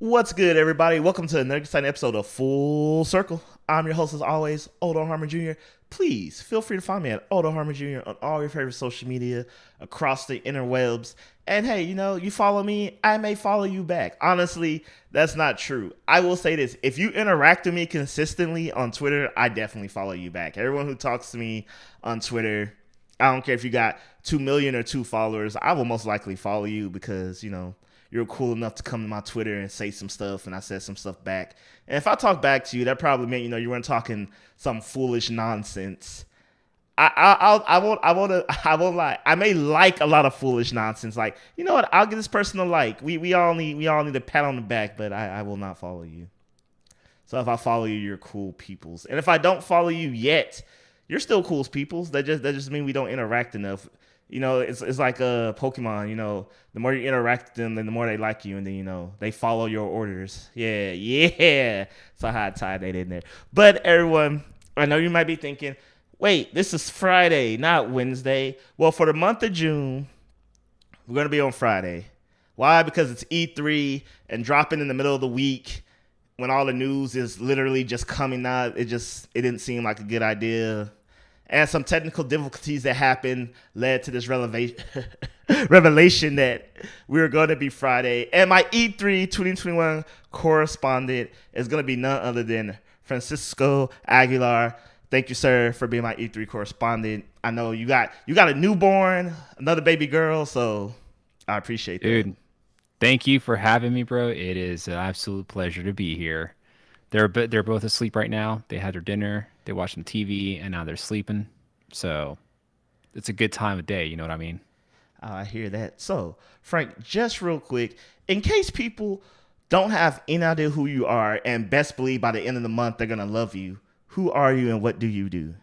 What's good, everybody? Welcome to another exciting episode of Full Circle. I'm your host, as always, Harmon Jr. Please feel free to find me at Harmon Jr. on all your favorite social media across the interwebs. And hey, you follow me, I may follow you back. Honestly, that's not true. I will say this: if you interact with me consistently on Twitter, I definitely follow you back. Everyone who talks to me on Twitter, I don't care if you got 2 million or 2 followers, I will most likely follow you because, you're cool enough to come to my Twitter and say some stuff, and I said some stuff back. And if I talk back to you, that probably meant you weren't talking some foolish nonsense. I won't lie. I may like a lot of foolish nonsense. Like, you know what? I'll give this person a like. We all need a pat on the back, but I will not follow you. So if I follow you, you're cool peoples. And if I don't follow you yet, you're still cool peoples. That just mean we don't interact enough. It's like a Pokemon. The more you interact with them, then the more they like you, and then they follow your orders. Yeah. It's a hot tie they in there. But everyone, I know you might be thinking, wait, this is Friday, not Wednesday. Well, for the month of June, we're gonna be on Friday. Why? Because it's E3 and dropping in the middle of the week when all the news is literally just coming out. It didn't seem like a good idea. And some technical difficulties that happened led to this revelation that we were going to be Friday. And my E3 2021 correspondent is going to be none other than Francisco Aguilar. Thank you, sir, for being my E3 correspondent. I know you got a newborn, another baby girl, so I appreciate that. Dude, thank you for having me, bro. It is an absolute pleasure to be here. They're both asleep right now. They had their dinner, they watched some TV, and now they're sleeping. So it's a good time of day. You know what I mean? I hear that. So, Frank, just real quick, in case people don't have any idea who you are, and best believe by the end of the month they're gonna love you. Who are you, and what do you do?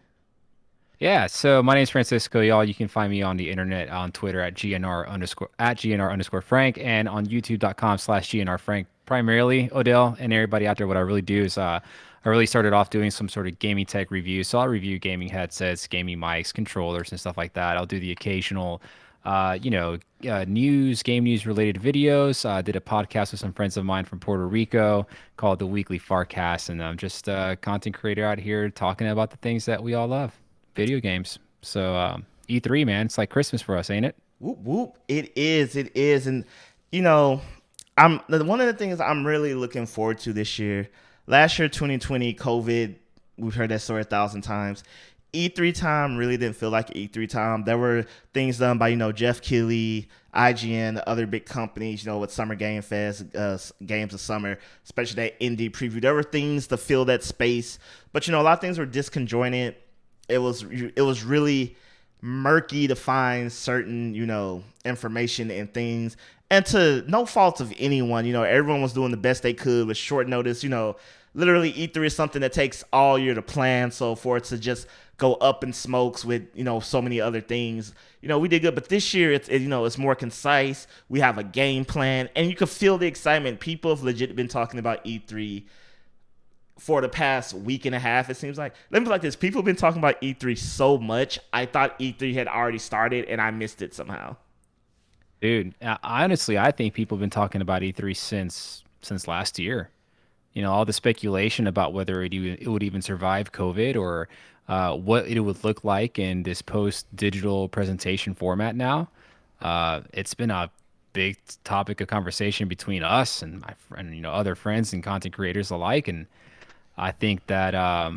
Yeah. So my name's Francisco, y'all. You can find me on the internet on Twitter at GNR underscore Frank, and on YouTube.com/GNR Frank. Primarily, Odell and everybody out there, what I really do is I really started off doing some sort of gaming tech reviews. So I'll review gaming headsets, gaming mics, controllers, and stuff like that. I'll do the occasional, game news related videos. I did a podcast with some friends of mine from Puerto Rico called the Weekly Farcast, and I'm just a content creator out here talking about the things that we all love, video games. So E3, man, it's like Christmas for us, ain't it? Whoop whoop! It is, and you know, I'm one of the things I'm really looking forward to this year. Last year, 2020, COVID, we've heard that story 1,000 times. E3 time really didn't feel like E3 time. There were things done by Jeff Keighley, IGN, other big companies. With Summer Game Fest, Games of Summer, especially that indie preview. There were things to fill that space, but a lot of things were disconjointed. It was really murky to find certain information and things, and to no fault of anyone. Everyone was doing the best they could with short notice. Literally E3 is something that takes all year to plan, so for it to just go up in smokes with so many other things, we did good. But this year it's more concise. We have a game plan, and you can feel the excitement. People have legit been talking about E3 for the past week and a half, it seems like. Let me put it like this: people have been talking about E3 so much, I thought E3 had already started and I missed it somehow. Dude, honestly, I think people have been talking about E3 since last year. All the speculation about whether it would even survive COVID, or what it would look like in this post-digital presentation format now. It's been a big topic of conversation between us and my friend, other friends and content creators alike. And I think that, I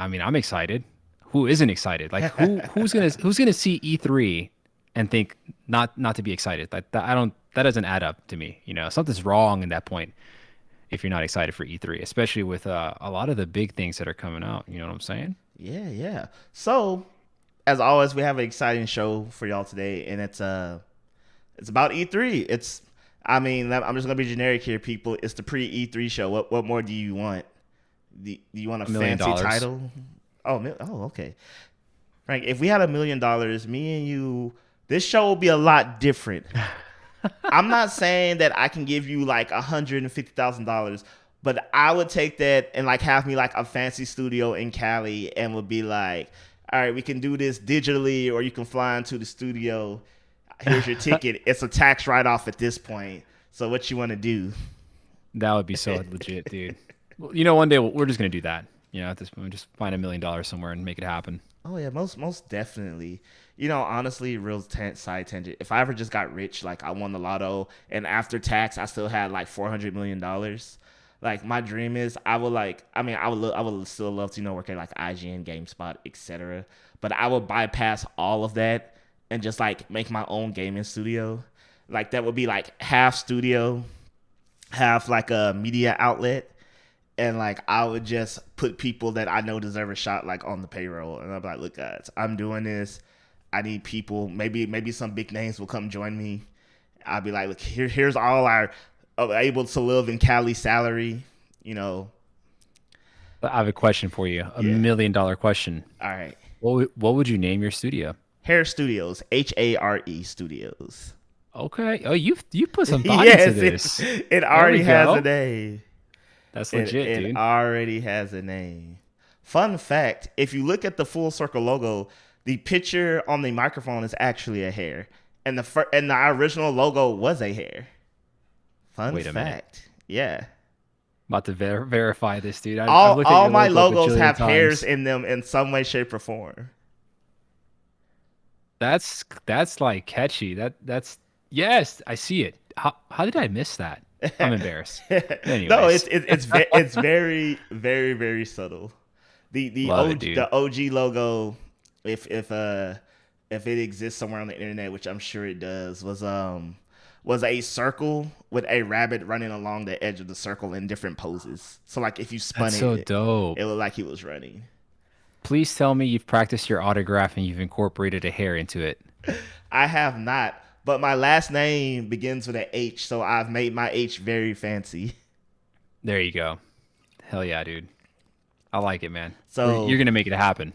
mean, I'm excited. Who isn't excited? Like, who's gonna see E3 and think not to be excited? I don't. That doesn't add up to me. Something's wrong in that point if you're not excited for E3, especially with a lot of the big things that are coming out. You know what I'm saying? Yeah. So, as always, we have an exciting show for y'all today, and it's about E3. I'm just gonna be generic here, people. It's the pre E3 show. What more do you want? Do you want a $1 million. fancy title? Oh, okay. Frank, if we had $1 million, me and you, this show will be a lot different. I'm not saying that I can give you like $150,000, but I would take that and like have me like a fancy studio in Cali, and would be like, all right, we can do this digitally, or you can fly into the studio. Here's your ticket. It's a tax write off at this point. So what you want to do? That would be so legit, dude. Well, you know, one day we're just gonna do that. You know, at this point, just find $1 million somewhere and make it happen. Oh yeah, most definitely. You know, honestly, side tangent. If I ever just got rich, like I won the lotto, and after tax, I still had like $400 million. Like my dream is, I would like. I mean, I would still love to work at like IGN, GameSpot, etc. But I would bypass all of that and just like make my own gaming studio. Like that would be like half studio, half like a media outlet, and like I would just put people that I know deserve a shot like on the payroll, and I'm like, look, guys, I'm doing this. I need people. Maybe some big names will come join me. I'll be like, look, here's all our able to live in Cali salary. You know, But I have a question for you, a yeah. $1 million question. All right, What would you name your studio? Hair Studios, HARE Studios. Okay. Oh, you put some thought into Yes, this. it There we already has a go. name. That's It legit, it dude. already has a name. Fun fact: if you look at the Full Circle logo, the picture on the microphone is actually a hair, and the original logo was a hair. Fun Wait a minute. fact. Yeah. About to verify this, dude. I've All looked at all your my logo a logos bajillion have hairs times. in them in some way, shape, or form. That's like catchy. That's yes, I see it. How did I miss that? I'm embarrassed. No, Anyways, it's very very very subtle. The love it, OG, dude. the OG logo, if if it exists somewhere on the internet, which I'm sure it does, was a circle with a rabbit running along the edge of the circle in different poses. So like if you spun That's so dope. it looked like he was running. Please tell me you've practiced your autograph and you've incorporated a hair into it. I have not, but my last name begins with an H, so I've made my H very fancy. There you go. Hell yeah, dude. I like it, man. You're So gonna make it happen.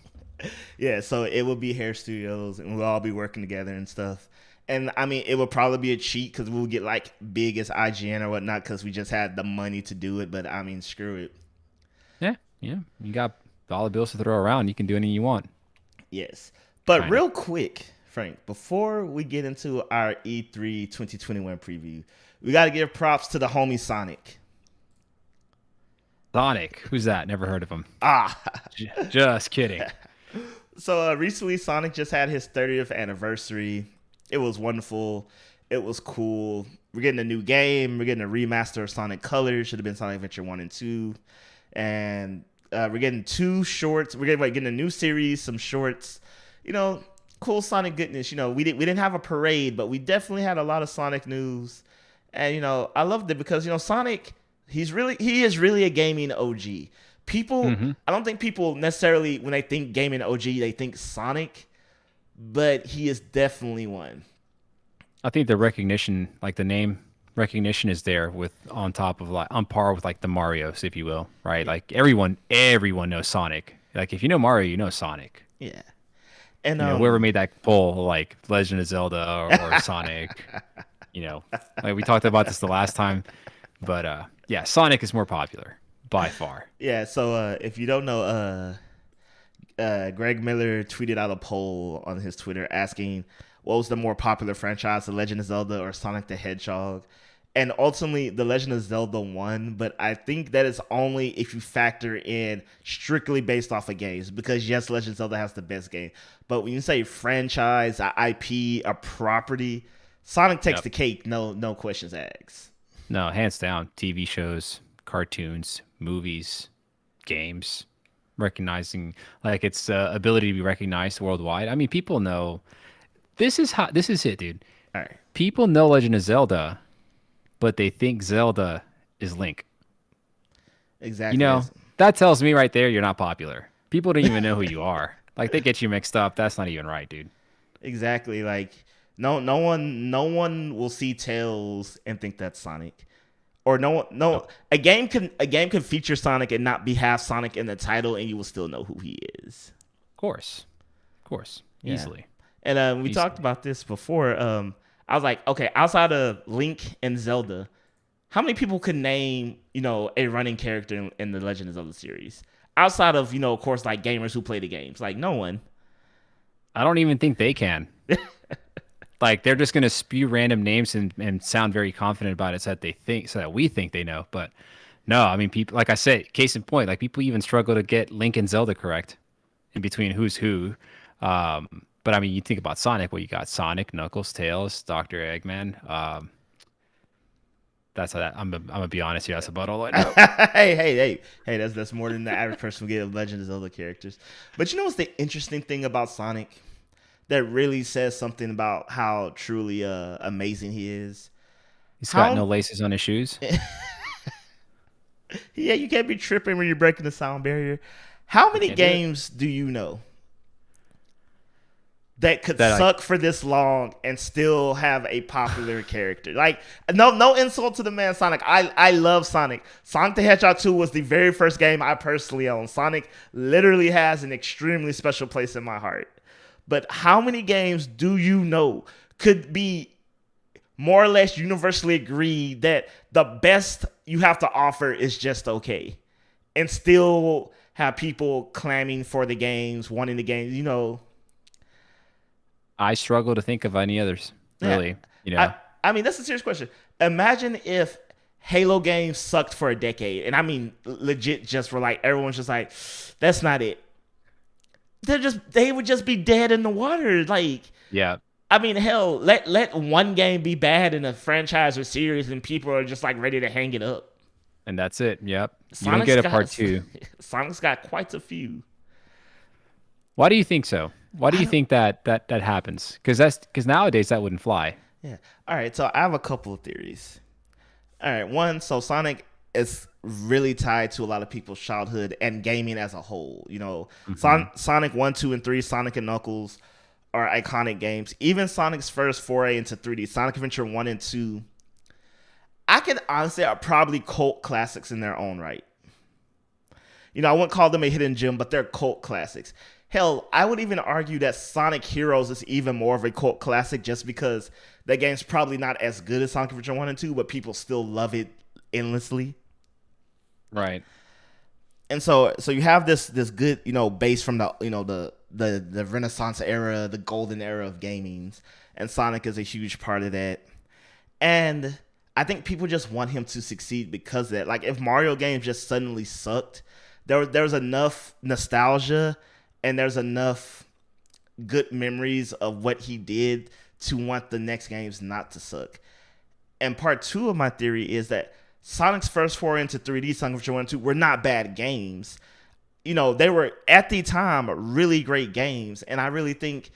yeah, so it will be hair studios, and we'll all be working together and stuff. And I mean, it would probably be a cheat because we'll get like big as IGN or whatnot because we just had the money to do it. But I mean, screw it. Yeah, yeah. You got dollar bills to throw around. You can do anything you want. Yes. But Kind of. real quick, Frank, before we get into our E3 2021 preview, we got to give props to the homie Sonic. Sonic. Who's that? Never heard of him. Ah, Just kidding. so recently Sonic just had his 30th anniversary. It was wonderful. It was cool. We're getting a new game. We're getting a remaster of Sonic Colors. Should have been Sonic Adventure 1 and 2. And we're getting two shorts. Getting a new series, some shorts. You know, cool Sonic goodness. You know, we didn't have a parade, but we definitely had a lot of Sonic news. And you know, I loved it because Sonic, he is really a gaming OG. People, Hmm. I don't think people necessarily when they think gaming OG, they think Sonic, but he is definitely one. I think the recognition, like the name recognition, is there with on top of like on par with like the Mario's, if you will, right? Yeah. Like everyone knows Sonic. Like if you know Mario, you know Sonic. Yeah. And You know, whoever made that poll, like Legend of Zelda or Sonic, you know, like we talked about this the last time, but yeah, Sonic is more popular by far. yeah, so if you don't know, Greg Miller tweeted out a poll on his Twitter asking what was the more popular franchise, The Legend of Zelda or Sonic the Hedgehog. And ultimately, The Legend of Zelda won, but I think that is only if you factor in strictly based off of games, because yes, Legend of Zelda has the best game. But when you say franchise, a IP, a property, Sonic takes Yep. the cake, no questions asked. No, hands down. TV shows, cartoons, movies, games, recognizing like its ability to be recognized worldwide. I mean, people know this is it, dude. All right, People know Legend of Zelda, but they think Zelda is Link. You exactly. know, that tells me right there you're not popular. People don't even know who you are. Like they get you mixed up. That's not even right, dude. Exactly. Like no one will see Tails and think that's Sonic. Or no Nope. a game can feature Sonic and not be half Sonic in the title and you will still know who he is. Of course. Of course. Yeah. Easily. And we talked Easily. about this before. I was like, okay, outside of Link and Zelda, how many people could name, a running character in the Legend of Zelda series? Outside of, of course, like gamers who play the games. Like no one. I don't even think they can. Like they're just gonna spew random names and sound very confident about it, so that we think they know. But no, I mean, people, like I said, case in point, like people even struggle to get Link and Zelda correct in between who's who. But I mean, you think about Sonic, well, you got Sonic, Knuckles, Tails, Doctor Eggman. That's how that. I'm gonna be honest here. That's about all I know. Hey! That's more than the average person will get of Legend of Zelda characters. But you know what's the interesting thing about Sonic that really says something about how truly amazing he is? He's got no How laces on his shoes. Yeah, you can't be tripping when you're breaking the sound barrier. How I many can't do it. games do you know that could That like suck for this long and still have a popular character? Like, no insult to the man Sonic. I love Sonic. Sonic the Hedgehog 2 was the very first game I personally owned. Sonic literally has an extremely special place in my heart. But how many games do you know could be more or less universally agreed that the best you have to offer is just okay, and still have people clamming for the games, wanting the games? I struggle to think of any others, Yeah. really. You I know, I mean, that's a serious question. Imagine if Halo games sucked for a decade, and I mean legit, just for like everyone's just like, that's not it. They would just be dead in the water. Like, yeah, I mean, hell, let one game be bad in a franchise or series, and people are just like ready to hang it up. and that's it. Yep, you don't Sonic's get a got part two. Sonic's got quite a few. Why do you think so? Why do I you don't. think that happens? Because nowadays that wouldn't fly. Yeah. All right. So I have a couple of theories. All right. One. So Sonic is really tied to a lot of people's childhood and gaming as a whole. Hmm. Sonic 1, 2, and 3, Sonic and Knuckles are iconic games. Even Sonic's first foray into 3D, Sonic Adventure 1 and 2, I can honestly are probably cult classics in their own right. I wouldn't call them a hidden gem, but they're cult classics. Hell, I would even argue that Sonic Heroes is even more of a cult classic just because that game's probably not as good as Sonic Adventure 1 and 2, but people still love it endlessly. Right. And so you have this good, base from the Renaissance era, the golden era of gaming, and Sonic is a huge part of that. And I think people just want him to succeed because of that. Like, if Mario games just suddenly sucked, there was enough nostalgia and there's enough good memories of what he did to want the next games not to suck. And part two of my theory is that Sonic's first foray into 3D, Sonic Adventure 1 and 2, were not bad games. They were, at the time, really great games. And I really think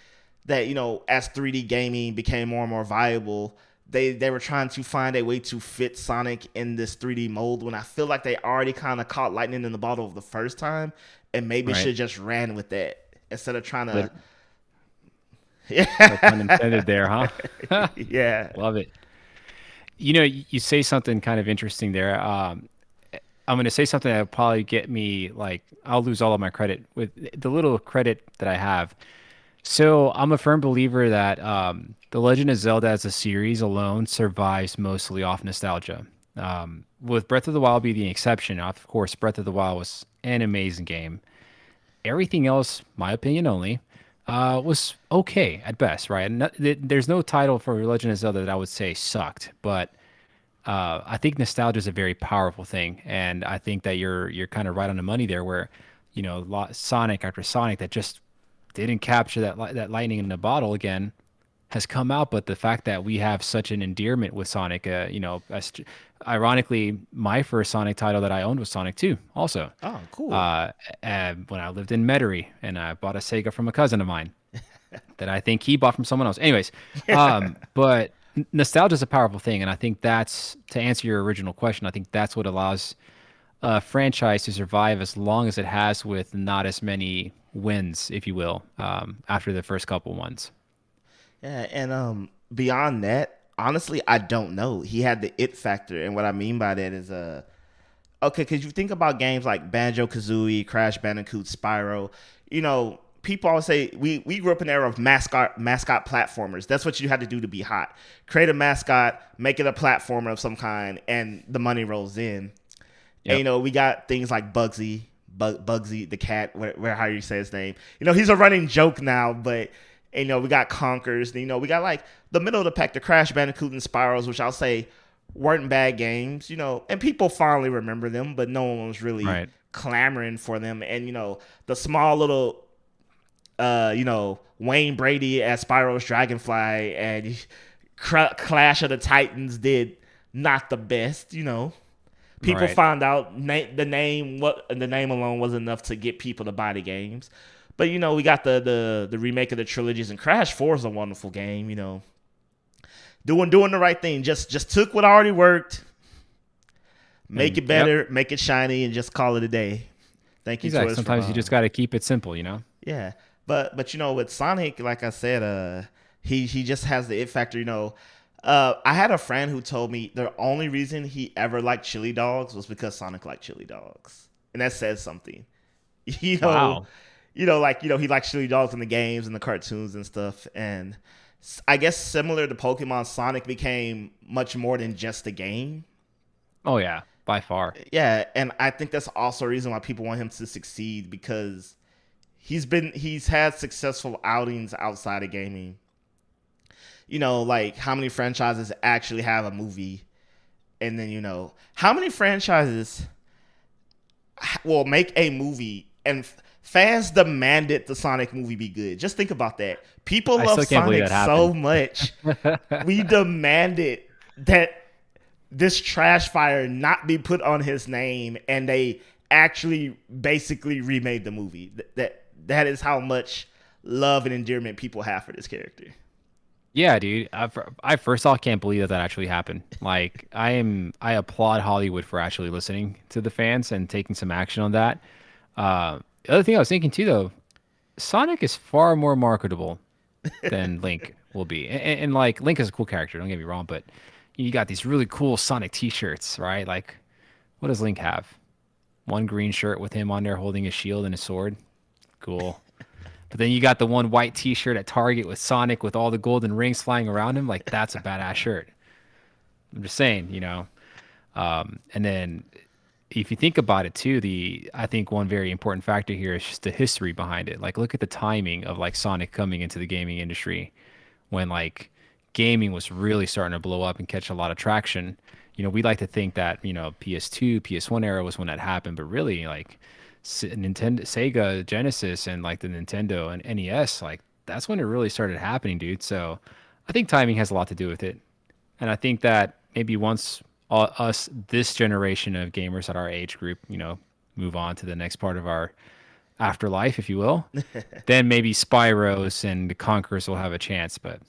that, as 3D gaming became more and more viable, they were trying to find a way to fit Sonic in this 3D mold when I feel like they already kind of caught lightning in the bottle the first time and maybe should Right. have just ran with that instead of trying to. Lit- No pun Yeah. intended there, huh? Yeah. Love it. You say something kind of interesting there. I'm going to say something that'll probably get me like I'll lose all of my credit with the little credit that I have. So I'm a firm believer that The Legend of Zelda as a series alone survives mostly off nostalgia. With Breath of the Wild being the exception, of course, Breath of the Wild was an amazing game. Everything else, my opinion only, was okay at best, right? And there's no title for Legend of Zelda that I would say sucked, but I think nostalgia is a very powerful thing, and I think that you're kind of right on the money there, where Sonic after Sonic that just didn't capture that lightning in the bottle again has come out. But the fact that we have such an endearment with Sonic, ironically, my first Sonic title that I owned was Sonic 2, also. Oh, cool. Uh, when I lived in Metairie, and I bought a Sega from a cousin of mine that I think he bought from someone else. Anyways, but nostalgia is a powerful thing, and I think that's to answer your original question. I think that's what allows a franchise to survive as long as it has, with not as many wins, if you will, after the first couple ones. Yeah, and beyond that, honestly, I don't know. He had the it factor, and what I mean by that is okay, because you think about games like Banjo Kazooie, Crash Bandicoot, Spyro. People always say we grew up in an era of mascot platformers. That's what you had to do to be hot. Create a mascot, make it a platformer of some kind, and the money rolls in. And Yep. we got things like Bugsy the cat, where how you say his name. He's a running joke now, but And, we got Conkers. And, we got like the middle of the pack, the Crash Bandicoot and Spirals, which I'll say weren't bad games, and people fondly remember them, but no one was really Right. clamoring for them. And, the small little, Wayne Brady as Spyro's Dragonfly and Clash of the Titans did not the best, People Right. found out the name alone was enough to get people to buy the games. But we got the remake of the trilogies, and Crash 4 is a wonderful game, doing the right thing. Just took what already worked, make And it yep. better, make it shiny, and just call it a day. Thank you, Exactly. Toys for Sometimes you just Bob. got to keep it simple, Yeah, but with Sonic, like I said, he just has the it factor. I had a friend who told me the only reason he ever liked chili dogs was because Sonic liked chili dogs, and that says something. You know, Wow. he likes chili dogs in the games and the cartoons and stuff. And I guess similar to Pokemon, Sonic became much more than just a game. Oh yeah, by far. Yeah, and I think that's also a reason why people want him to succeed, because he's had successful outings outside of gaming. Like how many franchises actually have a movie, and then how many franchises will make a movie and fans demanded the Sonic movie be good. Just think about that. People I love still can't believe Sonic that so happened. much. We demanded that this trash fire not be put on his name, and they actually basically remade the movie. That is how much love and endearment people have for this character. Yeah, dude. I first off can't believe that that actually happened. Like, I applaud Hollywood for actually listening to the fans and taking some action on that. The other thing I was thinking too, though, Sonic is far more marketable than Link will be. And like, Link is a cool character. Don't get me wrong, but you got these really cool Sonic T-shirts, right? Like, what does Link have? One green shirt with him on there holding his shield and his sword. Cool. But then you got the one white T-shirt at Target with Sonic with all the golden rings flying around him. Like, that's a badass shirt. I'm just saying. And then if you think about it too, I think one very important factor here is just the history behind it. Like, look at the timing of like Sonic coming into the gaming industry when like gaming was really starting to blow up and catch a lot of traction. We like to think that PS2, PS1 era was when that happened, but really like Nintendo, Sega, Genesis, and like the Nintendo and NES, like that's when it really started happening, dude. So I think timing has a lot to do with it, and I think that maybe once us, this generation of gamers at our age group, move on to the next part of our afterlife, if you will, then maybe Spyros and the Conquerors will have a chance. But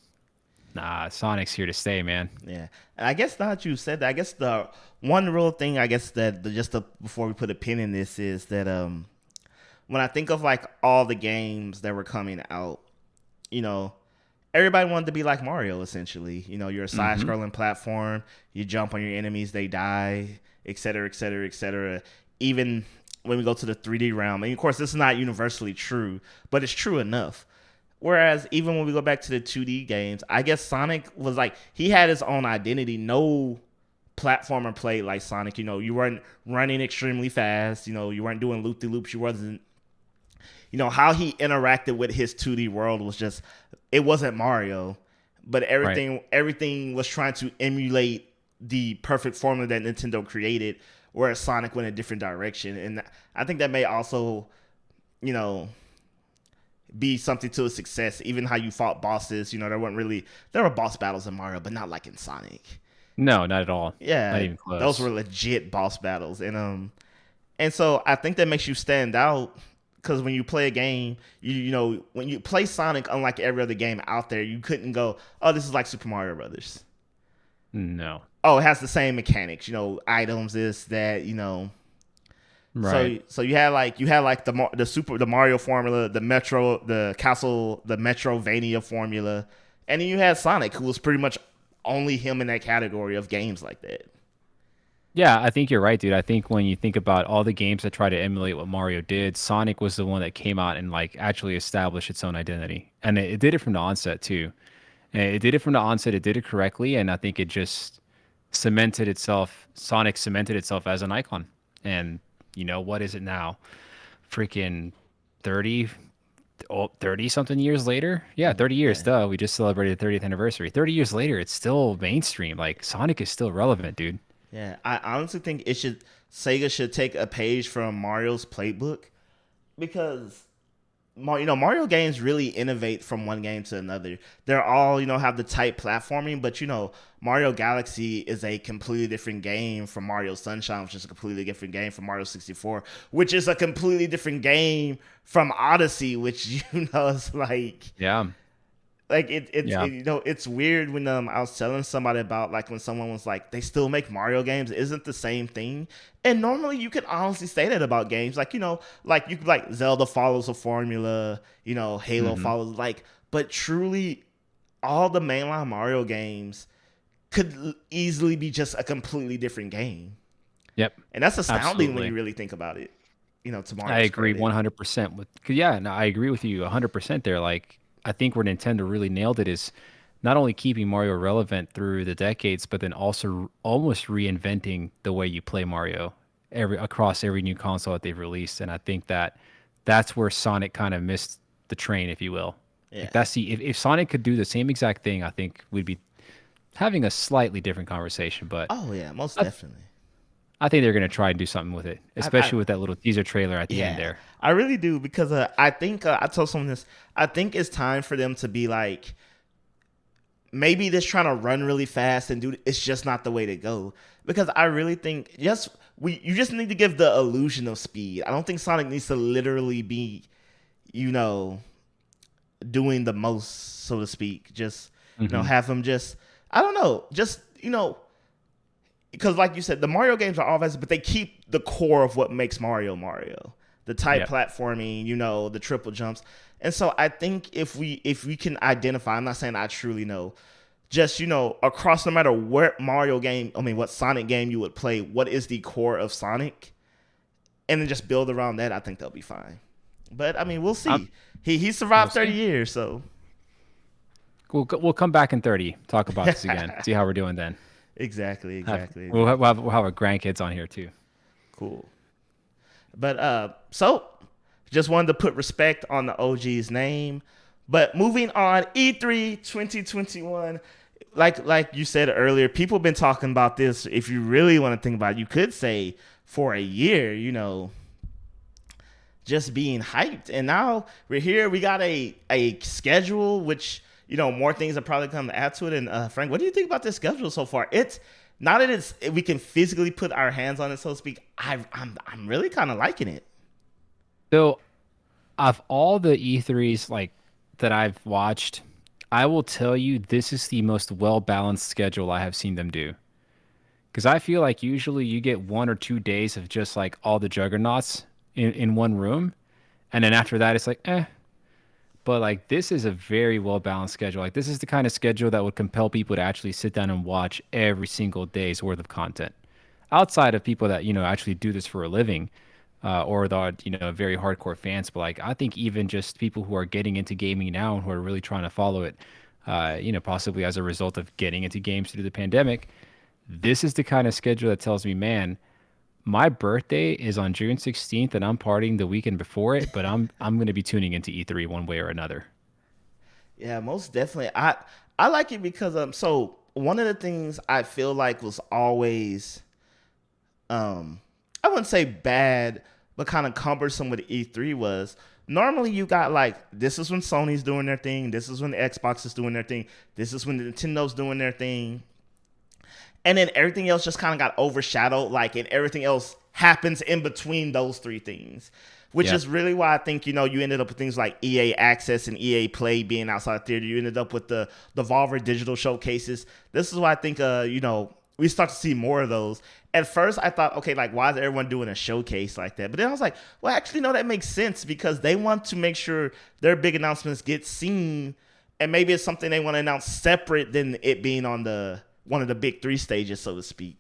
nah, Sonic's here to stay, man. Yeah, and I guess now that you said that, I guess the one real thing, I guess that before we put a pin in this, is that when I think of like all the games that were coming out, you know, everybody wanted to be like Mario. Essentially, you're a Hmm. side-scrolling platform. You jump on your enemies, they die, et cetera, et cetera, et cetera. Even when we go to the 3D realm, and of course, this is not universally true, but it's true enough. Whereas even when we go back to the 2D games, I guess Sonic was like, he had his own identity. No platformer played like Sonic. You weren't running extremely fast. You weren't doing loop de loops. You wasn't. How he interacted with his 2D world was just, it wasn't Mario, but Right. everything was trying to emulate the perfect formula that Nintendo created, whereas Sonic went a different direction. And I think that may also, you know, be something to a success. Even how you fought bosses, there were boss battles in Mario, but not like in Sonic. No, not at all. Not Yeah, even those close. were legit boss battles, and so I think that makes you stand out, because when you play a game, when you play Sonic, unlike every other game out there, you couldn't go, oh, this is like Super Mario Brothers. No. Oh, it has the same mechanics, items, this, that, Right. So you had like the Mario formula, the Metrovania formula, and then you had Sonic, who was pretty much only him in that category of games like that. Yeah, I think you're right, dude. I think when you think about all the games that try to emulate what Mario did, Sonic was the one that came out and like actually established its own identity. And it did it from the onset too. And it did it from the onset, it did it correctly, and I think it just Sonic cemented itself as an icon. And what is it now? Freaking 30, 30 something years later. Yeah, 30 years. Yeah. Duh. We just celebrated the 30th anniversary. 30 years later, it's still mainstream. Like Sonic is still relevant, dude. Yeah. I honestly think Sega should take a page from Mario's playbook because Mario games really innovate from one game to another. They're all, have the tight platforming, but Mario Galaxy is a completely different game from Mario Sunshine, which is a completely different game from Mario 64, which is a completely different game from Odyssey, which is Yeah. Yeah. it's weird when I was telling somebody about like when someone was like they still make Mario games isn't the same thing, and normally you can honestly say that about games like like you could like Zelda follows a formula, Halo Hmm. follows but truly all the mainline Mario games could easily be just a completely different game, Yep. and that's astounding when Absolutely. you really think about it. To I Mario's agree credit. 100% with, 'cause yeah, no, I agree with you 100% there. Like, I think where Nintendo really nailed it is not only keeping Mario relevant through the decades, but then also almost reinventing the way you play Mario across every new console that they've released. And I think that that's where Sonic kind of missed the train, if you will. Yeah. Like if Sonic could do the same exact thing, I think we'd be having a slightly different conversation. But Oh yeah, most I, definitely. I think they're gonna try and do something with it, I especially with that little teaser trailer at the end Yeah, there. I really do because I think I told someone this. I think it's time for them to be like maybe just trying to run really fast and do it's just not the way to go because I really think you just need to give the illusion of speed. I don't think Sonic needs to literally be you know doing the most, so to speak. Just Hmm. have him just I don't know, just because like you said, the Mario games are all fast, but they keep the core of what makes Mario Mario. The tight Yep. platforming, the triple jumps. And so I think if we can identify, I'm not saying I truly know, just across no matter what Mario game, I mean what Sonic game you would play, what is the core of Sonic? And then just build around that, I think they'll be fine. But I mean, we'll I'm, see. He we'll survived 30 see. years, so We'll come back in 30, talk about this again, see how we're doing then. exactly, Have exactly, we'll have our grandkids on here too. cool. But so just wanted to put respect on the OG's name. But moving on, E3 2021, like you said earlier, people have been talking about this. If you really want to think about it, you could say for a year, just being hyped. And now we're here. We got a schedule, which more things are probably going to add to it. And Frank, what do you think about this schedule so far? It's now that we can physically put our hands on it, so to speak. I'm really kind of liking it. So, of all the E3s like that I've watched, I will tell you this is the most well balanced schedule I have seen them do. Because I feel like usually you get 1 or 2 days of just like all the juggernauts in one room, and then after that it's like eh. But like this is a very well balanced schedule. Like this is the kind of schedule that would compel people to actually sit down and watch every single day's worth of content. Outside of people that actually do this for a living, or the very hardcore fans. But like I think even just people who are getting into gaming now and who are really trying to follow it, possibly as a result of getting into games through the pandemic, this is the kind of schedule that tells me, man, my birthday is on June 16th and I'm partying the weekend before it, but I'm going to be tuning into E3 one way or another. Yeah, most definitely. I like it because so one of the things I feel like was always I wouldn't say bad, but kind of cumbersome with E3 was normally you got like this is when Sony's doing their thing, this is when the Xbox is doing their thing, this is when the Nintendo's doing their thing, and then everything else just kind of got overshadowed, like, and everything else happens in between those three things, which Yeah. is really why I think you ended up with things like EA Access and EA Play being outside theater. You ended up with the Volver digital showcases. This is why I think we start to see more of those. At first, I thought, okay, like, why is everyone doing a showcase like that? But then I was like, well, actually, no, that makes sense because they want to make sure their big announcements get seen, and maybe it's something they want to announce separate than it being on the one of the big three stages, so to speak.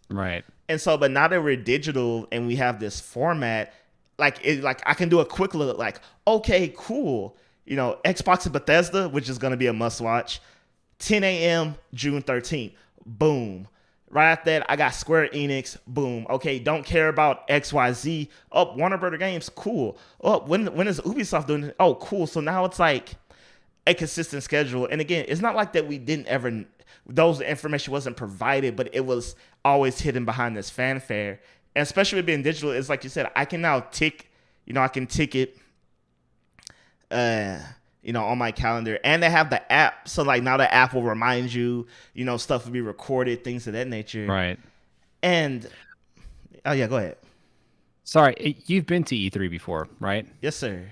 Right. And so, but now that we're digital and we have this format, like I can do a quick look, like, okay, cool. Xbox and Bethesda, which is going to be a must watch, 10 a.m. June 13th. Boom. Right after that, I got Square Enix. Boom. Okay, don't care about XYZ. Oh, Warner Brother Games. Cool. Oh, when is Ubisoft doing it? Oh, cool. So now it's like a consistent schedule. And again, it's not like that we didn't ever, those information wasn't provided, but it was always hidden behind this fanfare. And especially with being digital, it's like you said, I can now I can tick it, on my calendar. And they have the app. So like now the app will remind you, stuff will be recorded, things of that nature. Right. And, oh yeah, go ahead. Sorry, you've been to E3 before, right? Yes, sir.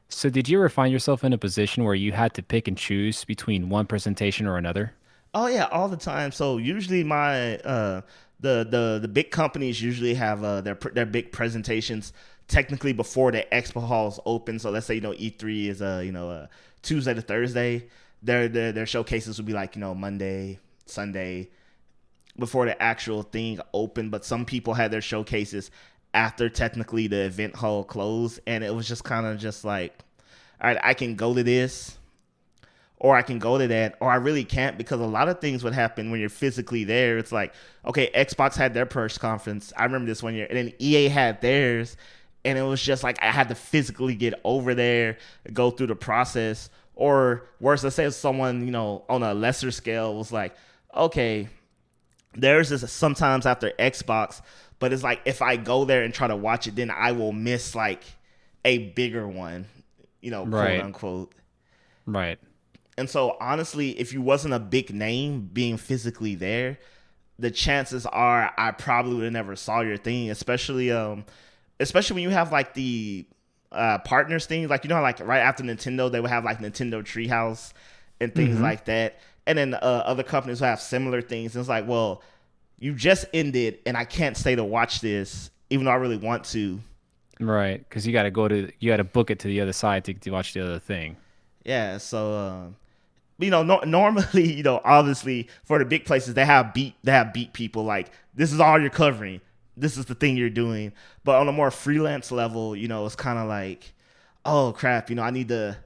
So did you ever find yourself in a position where you had to pick and choose between one presentation or another? Oh yeah, all the time. So usually my the big companies usually have their big presentations technically before the expo halls open. So let's say E3 is a Tuesday to Thursday. Their showcases would be like Monday, Sunday before the actual thing opened. But some people had their showcases after technically the event hall closed, and it was just kind of just like, all right, I can go to this, or I can go to that, or I really can't, because a lot of things would happen when you're physically there. It's like, okay, Xbox had their press conference. I remember this one year, and then EA had theirs, and it was just like I had to physically get over there, go through the process. Or worse, let's say someone, on a lesser scale was like, okay, theirs is sometimes after Xbox, but it's like if I go there and try to watch it, then I will miss like a bigger one, quote unquote. Right. And so honestly, if you wasn't a big name being physically there, the chances are I probably would have never saw your thing, especially when you have like the partners things, like like right after Nintendo they would have like Nintendo Treehouse and things like that, and then other companies will have similar things. And it's like, well, you just ended, and I can't stay to watch this, even though I really want to. Right, because you got to book it to the other side to watch the other thing. Yeah, so normally, obviously for the big places they have beat people like, this is all you're covering, this is the thing you're doing. But on a more freelance level, it's kind of like, oh crap, I need to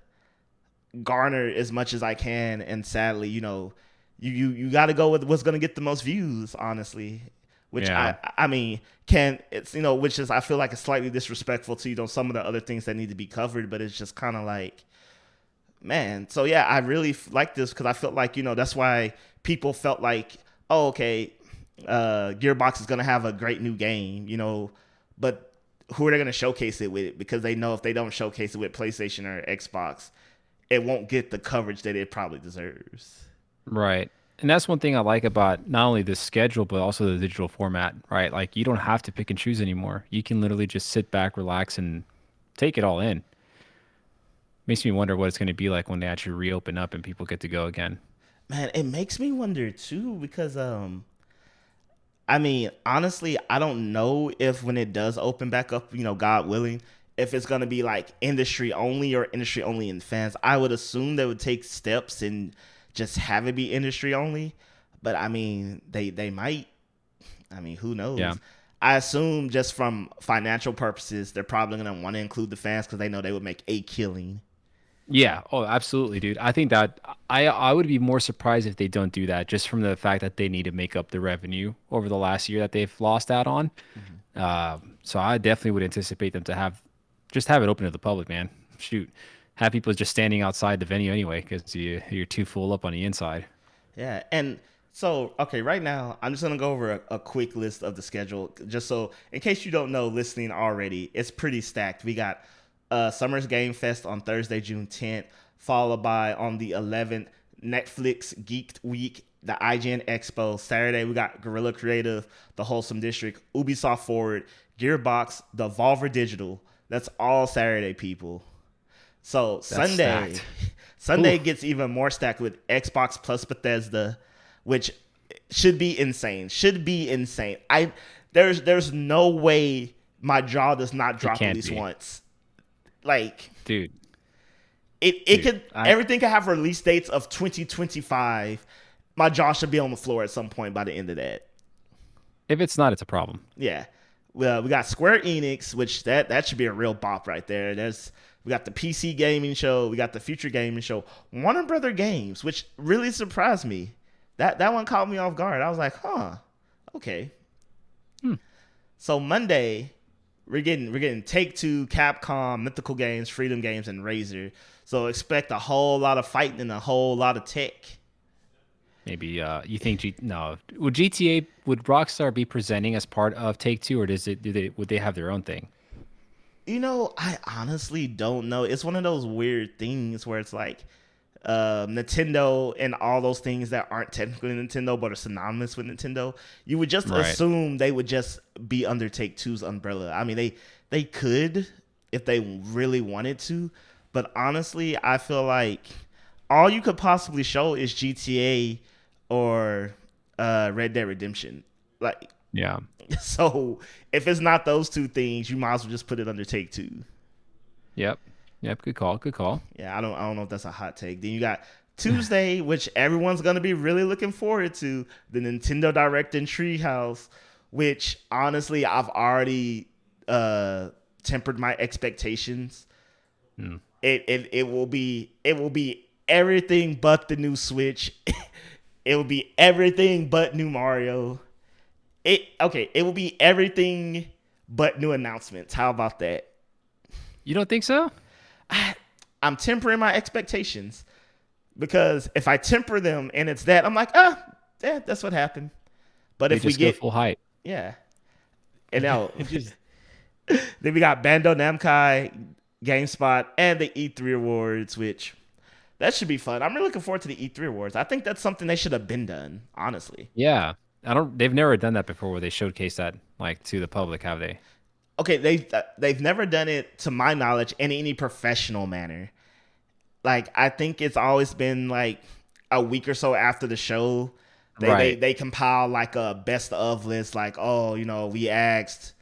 garner as much as I can, and sadly, you got to go with what's going to get the most views, honestly. Which Yeah. I mean, which is, I feel like it's slightly disrespectful to some of the other things that need to be covered, but it's just kind of like, man. So yeah, I really like this because I felt like that's why people felt like, oh okay, Gearbox is gonna have a great new game, but who are they gonna showcase it with? Because they know if they don't showcase it with PlayStation or Xbox, it won't get the coverage that it probably deserves. Right. And that's one thing I like about not only the schedule, but also the digital format, right? Like you don't have to pick and choose anymore. You can literally just sit back, relax, and take it all in. Makes me wonder what it's going to be like when they actually reopen up and people get to go again. Man, it makes me wonder too, because I mean, honestly, I don't know if when it does open back up, God willing, if it's gonna be like industry only or industry only in fans. I would assume they would take steps and just have it be industry only. But I mean, they might. I mean, who knows? Yeah. I assume just from financial purposes, they're probably gonna want to include the fans because they know they would make a killing. Yeah. Oh, absolutely, dude. I think that I would be more surprised if they don't do that, just from the fact that they need to make up the revenue over the last year that they've lost out on. So I definitely would anticipate them to have it open to the public, man. Shoot, have people just standing outside the venue anyway because you're too full up on the inside. Yeah, and so okay, right now I'm just gonna go over a quick list of the schedule, just so in case you don't know, listening already, it's pretty stacked. We got Summer's Game Fest on Thursday, June 10th, followed by on the 11th, Netflix Geek Week, the IGN Expo. Saturday, we got Guerrilla Creative, the Wholesome District, Ubisoft Forward, Gearbox, Devolver Digital. That's all Saturday, people. So That's stacked. Sunday Oof. gets even more stacked with Xbox plus Bethesda, which should be insane. There's no way my jaw does not drop at least once. Like, Dude, everything can have release dates of 2025. My jaw should be on the floor at some point by the end of that. if it's not, it's a problem. Yeah. Well, we got Square Enix, which that should be a real bop right there. We got the PC gaming show, we got the future gaming show, Warner Brother Games, which really surprised me. that one caught me off guard. I was like, huh, okay. Hmm. So Monday, we're getting Take-Two, Capcom, Mythical Games, Freedom Games, and Razer. So expect a whole lot of fighting and a whole lot of tech. Maybe you think no, would GTA, would Rockstar be presenting as part of Take Two, or would they have their own thing? I honestly don't know. It's one of those weird things where it's like Nintendo and all those things that aren't technically Nintendo but are synonymous with Nintendo. You would just Right. assume they would just be under Take Two's umbrella. I mean, they could if they really wanted to, but honestly, I feel like all you could possibly show is GTA or Red Dead Redemption. Like, Yeah. so if it's not those two things, you might as well just put it under Take Two. Yep. Yep. Good call. Good call. Yeah, I don't know if that's a hot take. Then you got Tuesday, which everyone's gonna be really looking forward to, the Nintendo Direct in Treehouse, which honestly I've already tempered my expectations. Hmm. It will be everything but the new Switch. It will be everything but new Mario. It will be everything but new announcements. How about that? You don't think so? I'm tempering my expectations because if I temper them and it's that, I'm like, yeah, that's what happened. But They if we just go get, full hype. yeah, and now Just then we got Bando Namkai, GameSpot, and the E3 awards, which that should be fun. I'm really looking forward to the E3 awards. I think that's something they should have been done, honestly. yeah. I don't. They've never done that before, where they showcase that like to the public, have they? Okay, they've never done it to my knowledge in any professional manner. Like I think it's always been like a week or so after the show. Right. They compile like a best of list, like, oh, we asked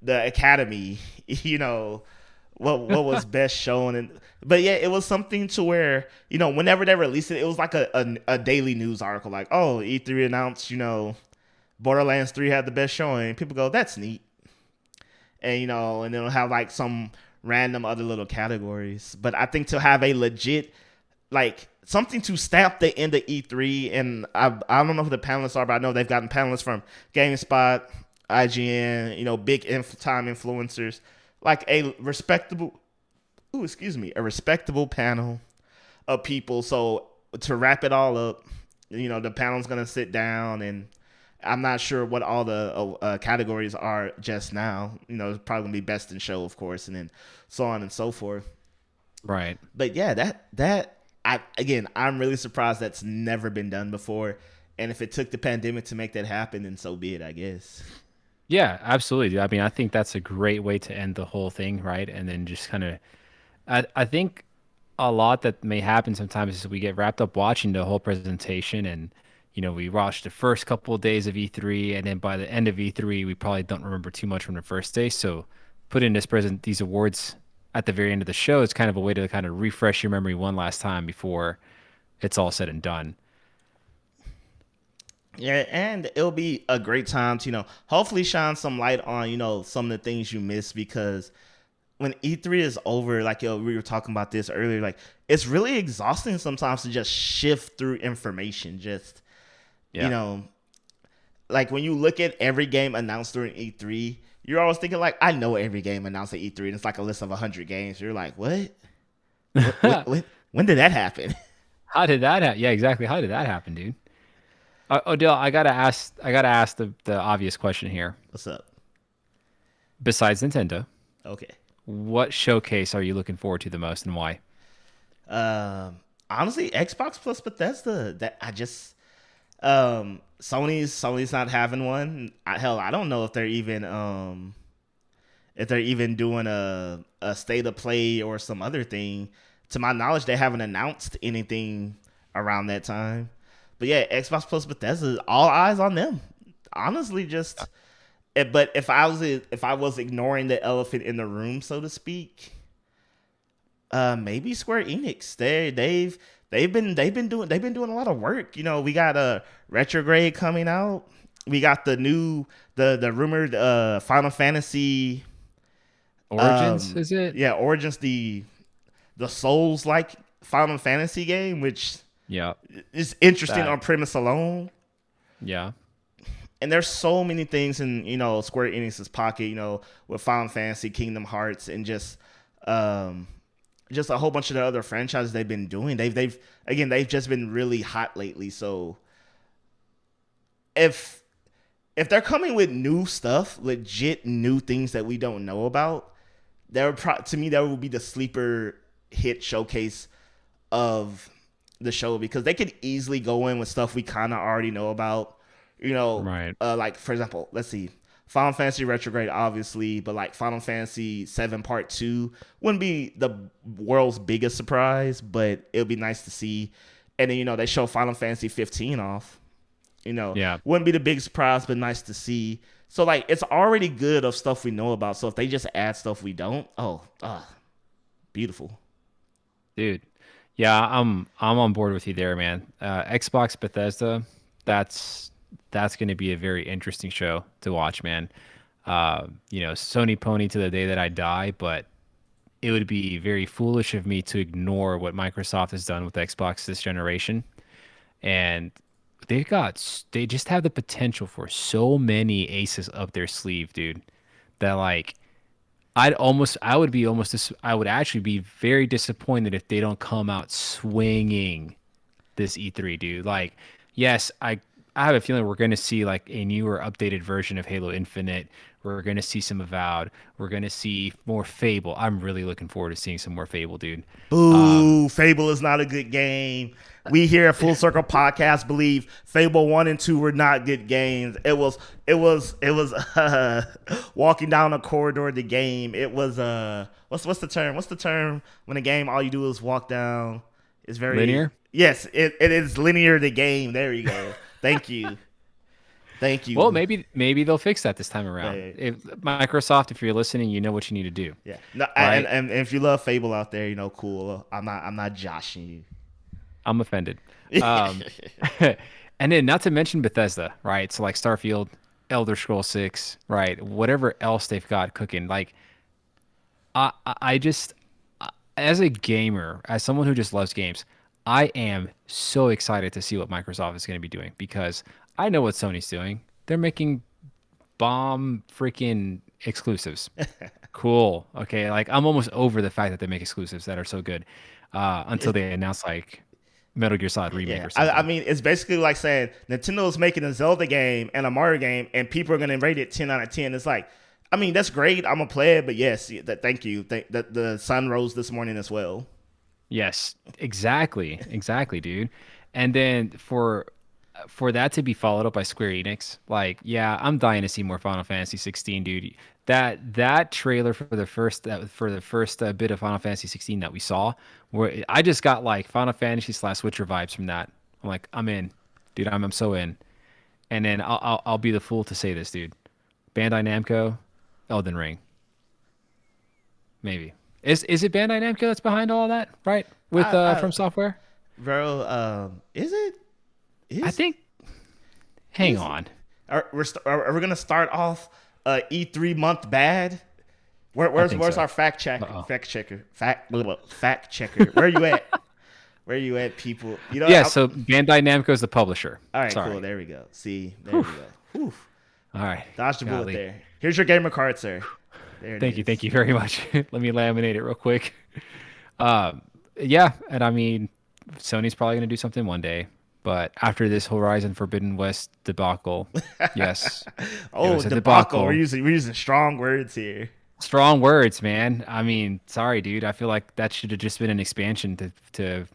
the Academy, what was best shown, and but yeah, it was something to where whenever they released it, it was like a daily news article, like, oh, E3 announced Borderlands 3 had the best showing. People go, that's neat, and it'll have like some random other little categories. But I think to have a legit like something to stamp the end of E3, and I don't know who the panelists are, but I know they've gotten panelists from GameSpot, IGN, big time influencers, like a respectable panel of people. So to wrap it all up, the panel's gonna sit down, and I'm not sure what all the categories are just now. It's probably gonna be best in show, of course, and then so on and so forth. Right. But yeah, I'm really surprised that's never been done before. And if it took the pandemic to make that happen, then so be it, I guess. Yeah, absolutely. I mean, I think that's a great way to end the whole thing, right? And then just kind of, I think a lot that may happen sometimes is we get wrapped up watching the whole presentation, and we watch the first couple of days of E3, and then by the end of E3, we probably don't remember too much from the first day. So putting these awards at the very end of the show is kind of a way to kind of refresh your memory one last time before it's all said and done. Yeah, and it'll be a great time to, hopefully shine some light on, some of the things you missed, because when E3 is over, like, we were talking about this earlier, like, it's really exhausting sometimes to just shift through information. Just, Yeah. Like when you look at every game announced during E3, you're always thinking like, I know every game announced at E3, and it's like a list of 100 games. You're like, what? When did that happen? How did that happen? Yeah, exactly. How did that happen, dude? Odell, I gotta ask the obvious question here. What's up? Besides Nintendo, Okay. what showcase are you looking forward to the most, and why? Honestly, Xbox plus Bethesda. That I just Sony's not having one. Hell, I don't know if they're even doing a state of play or some other thing. To my knowledge, they haven't announced anything around that time. But yeah, Xbox plus Bethesda, all eyes on them. Honestly, just but if I was ignoring the elephant in the room, so to speak, maybe Square Enix. They've been doing a lot of work. We got a Retrograde coming out. We got the rumored Final Fantasy Origins, is it? yeah, Origins, the Souls like Final Fantasy game, which Yeah. It's interesting That. on premise alone. Yeah. And there's so many things in Square Enix's pocket, with Final Fantasy, Kingdom Hearts, and just a whole bunch of the other franchises they've been doing. They've just been really hot lately. So if they're coming with new stuff, legit new things that we don't know about, to me that would be the sleeper hit showcase of the show, because they could easily go in with stuff we kind of already know about. Right. Like for example, let's see, Final Fantasy Retrograde, obviously, but like Final Fantasy 7 Part 2 wouldn't be the world's biggest surprise, but it would be nice to see. And then, they show Final Fantasy 15 off. Yeah. Wouldn't be the big surprise, but nice to see. So, like, it's already good of stuff we know about. So if they just add stuff we don't, beautiful. Dude. Yeah, I'm on board with you there, man. Xbox Bethesda, that's going to be a very interesting show to watch, man. Sony pony to the day that I die, but it would be very foolish of me to ignore what Microsoft has done with Xbox this generation. And they just have the potential for so many aces up their sleeve, dude, that like I would actually be very disappointed if they don't come out swinging this E3, dude. Like, yes, I have a feeling we're going to see like a newer, updated version of Halo Infinite. We're going to see some Avowed. We're going to see more Fable. I'm really looking forward to seeing some more Fable, dude. Boo! Fable is not a good game. We here at Full Circle Podcast believe Fable 1 and 2 were not good games. It was walking down a corridor of the game. It was what's the term? What's the term when a game all you do is walk down? It's very Linear? Yes, it is linear, the game. There you go. Thank you. Thank you. Well, maybe they'll fix that this time around. Yeah. If Microsoft, if you're listening, you know what you need to do. Yeah. No, right? and if you love Fable out there, cool. I'm not joshing you. I'm offended. And then not to mention Bethesda, right? So like Starfield, Elder Scrolls 6, right? Whatever else they've got cooking. Like I just as a gamer, as someone who just loves games, I am so excited to see what Microsoft is going to be doing, because I know what Sony's doing. They're making bomb freaking exclusives. Cool. Okay. Like I'm almost over the fact that they make exclusives that are so good until they announce like Metal Gear Solid remake or something. I mean, it's basically like saying Nintendo's making a Zelda game and a Mario game, and people are going to rate it 10 out of 10. It's like, I mean, that's great. I'm going to play it, but yes, thank you. That the sun rose this morning as well. Yes, exactly, dude. And then for that to be followed up by Square Enix, like, yeah, I'm dying to see more Final Fantasy 16, dude. That trailer for the first bit of Final Fantasy 16 that we saw, where I just got like Final Fantasy / Witcher vibes from that. I'm like, I'm in, dude. I'm so in. And then I'll be the fool to say this, dude. Bandai Namco, Elden Ring, maybe. Is it Bandai Namco that's behind all of that, right? With From Software? Bro, is it? I think. Hang on. Are we gonna start off E3 month bad? Where's our fact checker? Uh-oh. Fact checker. Where are you at? Where are you at, people? Yeah. So Bandai Namco is the publisher. All right, Sorry. cool. There we go. See, there we go. Whew. All right. Dodge the bullet there. Here's your gamer card, sir. There it is. Thank you very much. Let me laminate it real quick. Yeah, and I mean, Sony's probably gonna do something one day, but after this Horizon Forbidden West debacle, yes. Oh, debacle. We're using strong words here. Strong words, man. I mean, sorry, dude. I feel like that should have just been an expansion to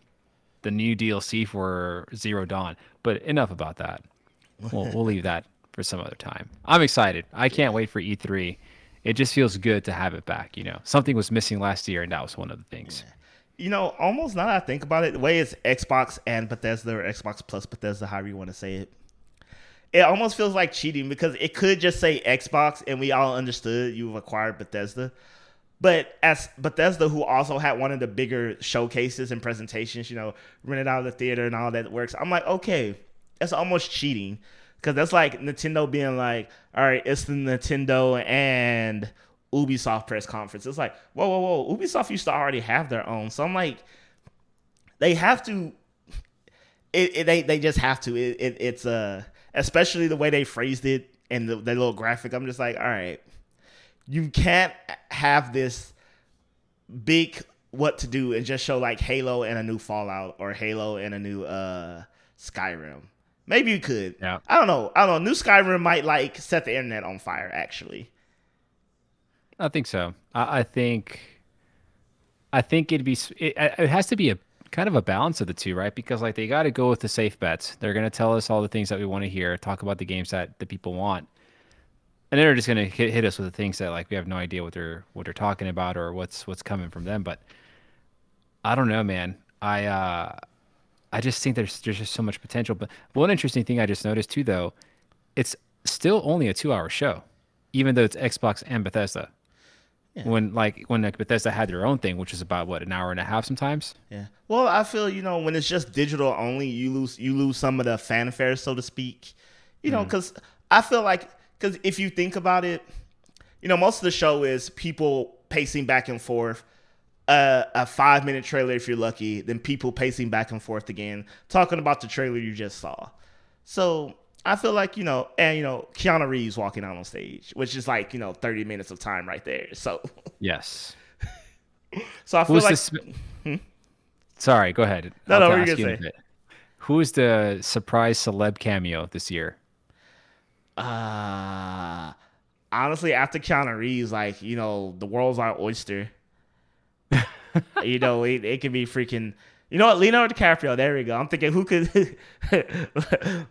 the new DLC for Zero Dawn. But enough about that. We'll leave that for some other time. I'm excited. I can't wait for E3. It just feels good to have it back. Something was missing last year, and that was one of the things. Almost now that I think about it, the way it's Xbox and Bethesda, or Xbox plus Bethesda, however you want to say it, it almost feels like cheating, because it could just say Xbox and we all understood you've acquired Bethesda. But as Bethesda, who also had one of the bigger showcases and presentations, rented out of the theater and all that works, I'm like, okay, that's almost cheating. Because that's like Nintendo being like, all right, it's the Nintendo and Ubisoft press conference. It's like, whoa. Ubisoft used to already have their own. So I'm like, they have to they just have to. It's especially the way they phrased it and the little graphic. I'm just like, all right, you can't have this big what to do and just show like Halo and a new Fallout or Halo and a new Skyrim. Maybe you could. Yeah. I don't know. I don't know. New Skyrim might like set the internet on fire. Actually, I think so. I think it has to be a kind of a balance of the two, right? Because like they got to go with the safe bets. They're going to tell us all the things that we want to hear, talk about the games that the people want, and they're just going to hit us with the things that like we have no idea what they're talking about or what's coming from them. But I don't know, man. I just think there's just so much potential. But one interesting thing I just noticed too, though, it's still only a 2 hour show, even though it's Xbox and Bethesda. yeah, When like Bethesda had their own thing, which is about what, an hour and a half sometimes. yeah. Well, I feel when it's just digital only, you lose some of the fanfare, so to speak. Mm. Because I feel like because if you think about it, most of the show is people pacing back and forth. A 5 minute trailer if you're lucky, then people pacing back and forth again, talking about the trailer you just saw. So I feel like, Keanu Reeves walking out on stage, which is like, 30 minutes of time right there. So Yes. so I feel Who's like this? Sorry, go ahead. no, I'll no, what are you ask you gonna in a say? bit. Who is the surprise celeb cameo this year? Uh honestly, after Keanu Reeves, like, the world's our oyster. It could be freaking. You know what? Leonardo DiCaprio. There we go. I'm thinking who could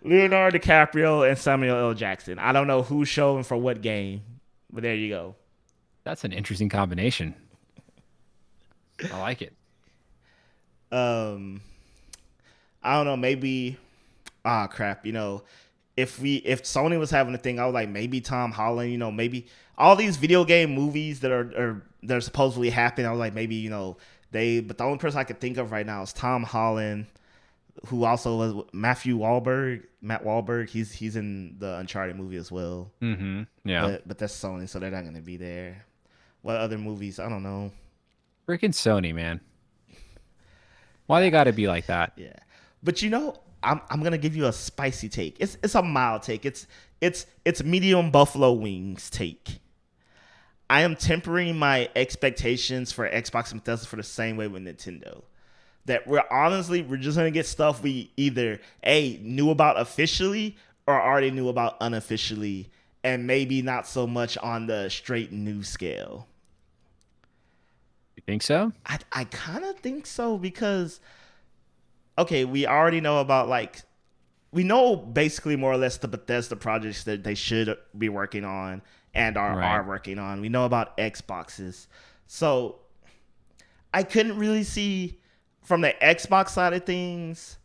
Leonardo DiCaprio and Samuel L. Jackson. I don't know who's showing for what game, but there you go. That's an interesting combination. I like it. Um, I don't know. Maybe. Ah, crap. If Sony was having a thing, I was like maybe Tom Holland. Maybe all these video game movies that are they're supposedly happening. I was like maybe but the only person I could think of right now is Tom Holland, who also was Matt Wahlberg. He's in the Uncharted movie as well. Mm-hmm. Yeah. But that's Sony, so they're not gonna be there. What other movies? I don't know. Freaking Sony, man. Why they got to be like that? Yeah, but I'm gonna give you a spicy take. It's a mild take. It's medium buffalo wings take. I am tempering my expectations for Xbox and Bethesda for the same way with Nintendo. That we're just gonna get stuff we either knew about officially or already knew about unofficially, and maybe not so much on the straight new scale. You think so? I kind of think so because okay, we already know about we know basically more or less the Bethesda projects that they should be working on and are working on. We know about Xboxes. So I couldn't really see from the Xbox side of things.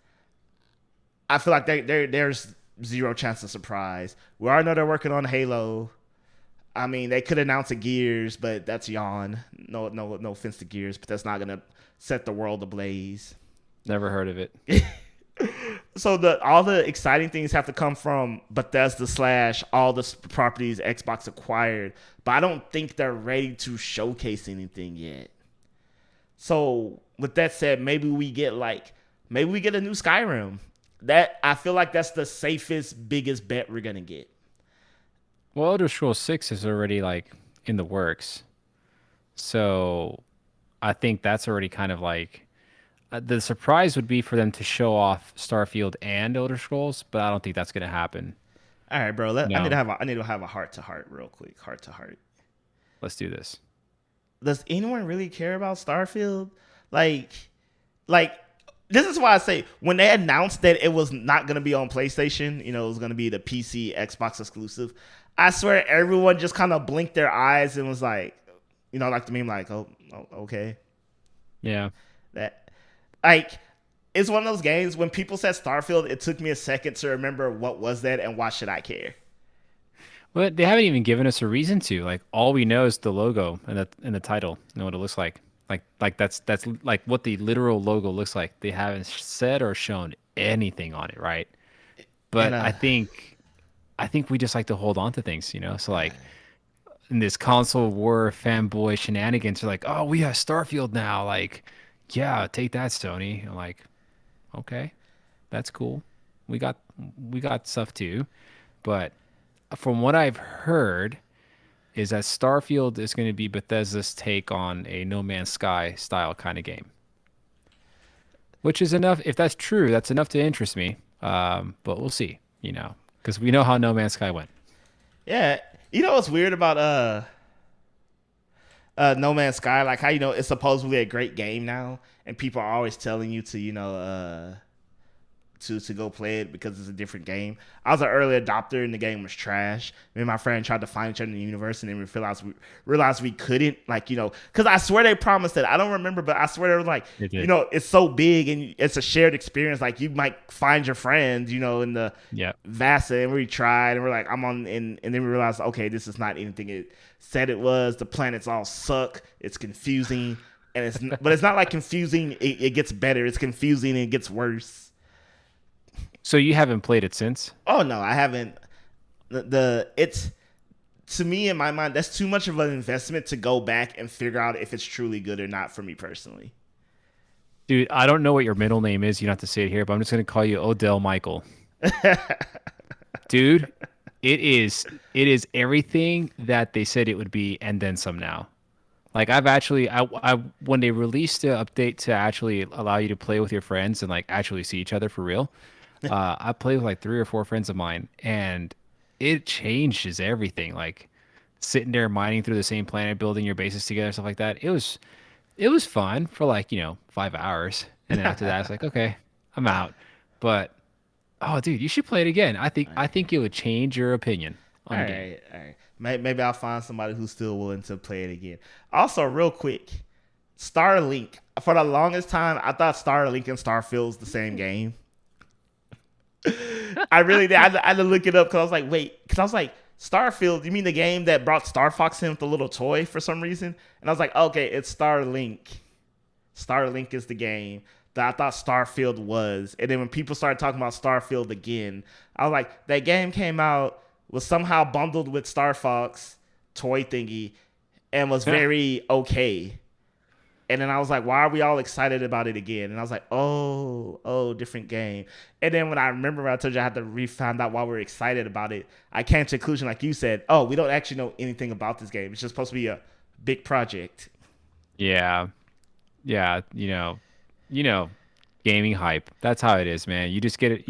I feel like there's zero chance of surprise. We already know they're working on Halo. I mean, they could announce a Gears, but that's yawn. No offense to Gears, but that's not gonna set the world ablaze. Never heard of it. So all the exciting things have to come from Bethesda / all the properties Xbox acquired, but I don't think they're ready to showcase anything yet. So with that said, maybe we get a new Skyrim. That I feel like that's the safest, biggest bet we're gonna get. Well, Elder Scrolls 6 is already like in the works. So I think that's already kind of like the surprise would be for them to show off Starfield and Elder Scrolls, but I don't think that's going to happen. All right, bro. No, I need to have a heart to heart real quick. Heart to heart. let's do this. Does anyone really care about Starfield? Like this is why I say when they announced that it was not going to be on PlayStation, it was going to be the PC Xbox exclusive. I swear everyone just kind of blinked their eyes and was like, like the meme, like, oh okay. Yeah. That it's one of those games when people said Starfield, it took me a second to remember what was that and why should I care? But they haven't even given us a reason to. Like all we know is the logo and the title. What it looks like. Like that's like what the literal logo looks like. They haven't said or shown anything on it, right? But And I think we just like to hold on to things, So like in this console war fanboy shenanigans are like, oh, we have Starfield now. Like, yeah, take that, Sony. I'm like, okay. That's cool. We got we got stuff too, but from what I've heard is that Starfield is going to be Bethesda's take on a No Man's Sky style kind of game, which is enough. If that's true, that's enough to interest me. But we'll see, because we know how No Man's Sky went. Yeah, you know what's weird about No Man's Sky? Like how it's supposedly a great game now, and people are always telling you to to go play it because it's a different game. I was an early adopter and the game was trash. Me and my friend tried to find each other in the universe and then we realized we couldn't, because I swear they promised it. I don't remember, but I swear they were like, They did. it's so big and it's a shared experience. Like you might find your friends, in the Yeah. Vasa, and we tried and we're like, I'm on, and then we realized, okay, this is not anything it said it was. The planets all suck. It's confusing. But it's not like confusing. It gets better. It's confusing and it gets worse. So you haven't played it since? Oh no, I haven't. It's, to me, in my mind, that's too much of an investment to go back and figure out if it's truly good or not for me personally. Dude, I don't know what your middle name is. You don't have to say it here, but I'm just going to call you Odell Michael. Dude, it is everything that they said it would be and then some now. Like I've actually, I when they released the update to actually allow you to play with your friends and like actually see each other for real, I played with like 3 or 4 friends of mine, and it changes everything. Like sitting there mining through the same planet, building your bases together, stuff like that. It was fun for like 5 hours, and then after that, it's like okay, I'm out. But oh, dude, you should play it again. I think it would change your opinion All on the game. right, all right. Maybe I'll find somebody who's still willing to play it again. Also, real quick, Starlink. For the longest time, I thought Starlink and Starfield was the same game. I really did. I had to look it up because I was like, wait, because I was like, Starfield, you mean the game that brought Star Fox in with the little toy for some reason? And I was like, okay, it's Starlink. Starlink is the game that I thought Starfield was. And then when people started talking about Starfield again, I was like, that game came out, was somehow bundled with Star Fox toy thingy, and was very okay. And then I was like, why are we all excited about it again? And I was like, oh, different game. And then when I told you I had to find out why we were excited about it, I came to the conclusion, like you said, oh, we don't actually know anything about this game. It's just supposed to be a big project. Yeah, yeah, gaming hype. That's how it is, man. You just get it.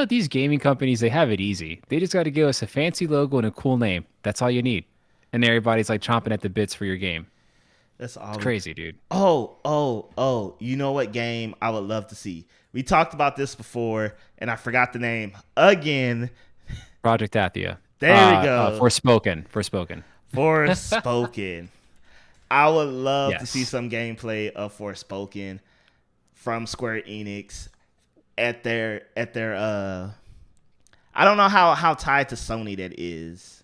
These gaming companies, they have it easy. They just got to give us a fancy logo and a cool name. That's all you need. And everybody's like chomping at the bits for your game. That's all. It's crazy, dude. Oh. You know what game I would love to see? We talked about this before, and I forgot the name again. Project Athia. There we go. Forspoken. Forspoken. I would love to Yes. see some gameplay of Forspoken from Square Enix at their I don't know how tied to Sony that is.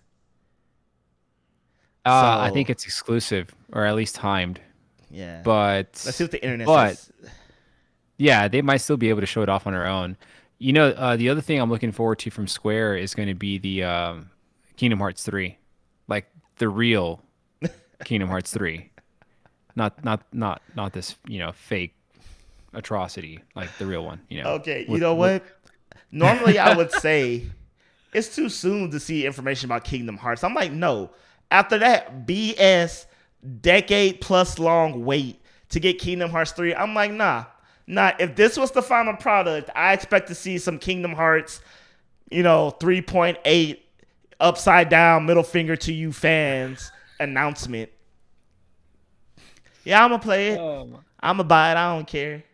I So, think it's exclusive, or at least timed. yeah. But Let's see what the internet but says. yeah, they might still be able to show it off on their own. The other thing I'm looking forward to from Square is going to be the Kingdom Hearts 3, like the real Kingdom Hearts 3, not this fake atrocity, like the real one. Okay, you know what? Normally I would say it's too soon to see information about Kingdom Hearts. I'm like, no. After that BS decade plus long wait to get Kingdom Hearts 3, I'm like, nah. If this was the final product, I expect to see some Kingdom Hearts, 3.8 upside down middle finger to you fans announcement. Yeah, I'm gonna play it. I'm gonna buy it. I don't care.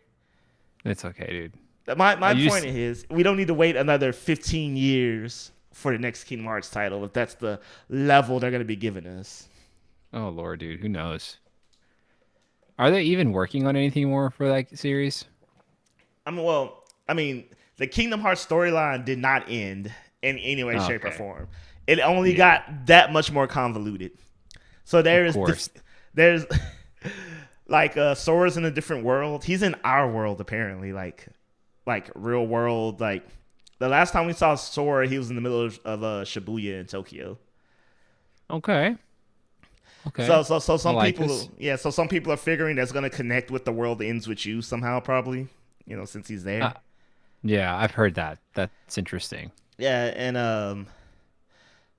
It's okay, dude. My point is, we don't need to wait another 15 years for the next Kingdom Hearts title if that's the level they're going to be giving us. Oh Lord, dude, who knows? Are they even working on anything more for that series? The Kingdom Hearts storyline did not end in any way, shape, or Okay. form. It only got that much more convoluted. So Of course. there's like Sora's in a different world. He's in our world apparently, like real world. Like the last time we saw Sora, he was in the middle of Shibuya in Tokyo. Okay. So some I like people, this. so some people are figuring that's gonna connect with the world ends with you somehow, probably. Since he's there. Yeah, I've heard that. That's interesting. Yeah, and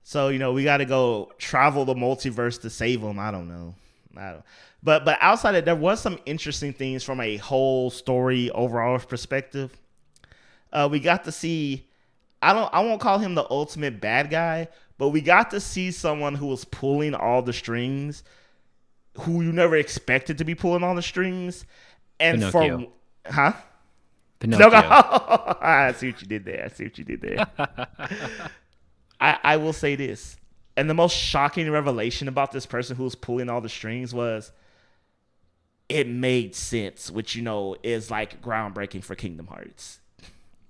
so we got to go travel the multiverse to save him. I don't know. I don't. But outside of there was some interesting things from a whole story overall perspective. We got to see. I won't call him the ultimate bad guy, but we got to see someone who was pulling all the strings, who you never expected to be pulling all the strings, and Pinocchio. for huh? No, Pinocchio. I see what you did there. I see what you did there. I will say this. And the most shocking revelation about this person who was pulling all the strings was it made sense, which is like groundbreaking for Kingdom Hearts.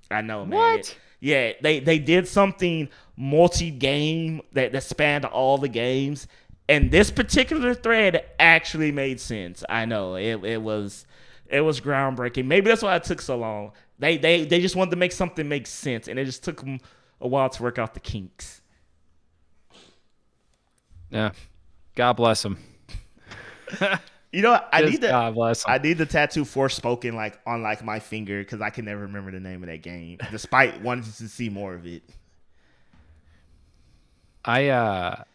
I know, man. What? Yeah, they did something multi-game that spanned all the games, and this particular thread actually made sense. I know it was groundbreaking. Maybe that's why it took so long. They just wanted to make something make sense, and it just took them a while to work out the kinks. Yeah. God bless him. You know what? Just God bless him. I need the tattoo Forspoken like on like my finger because I can never remember the name of that game, despite wanting to see more of it. I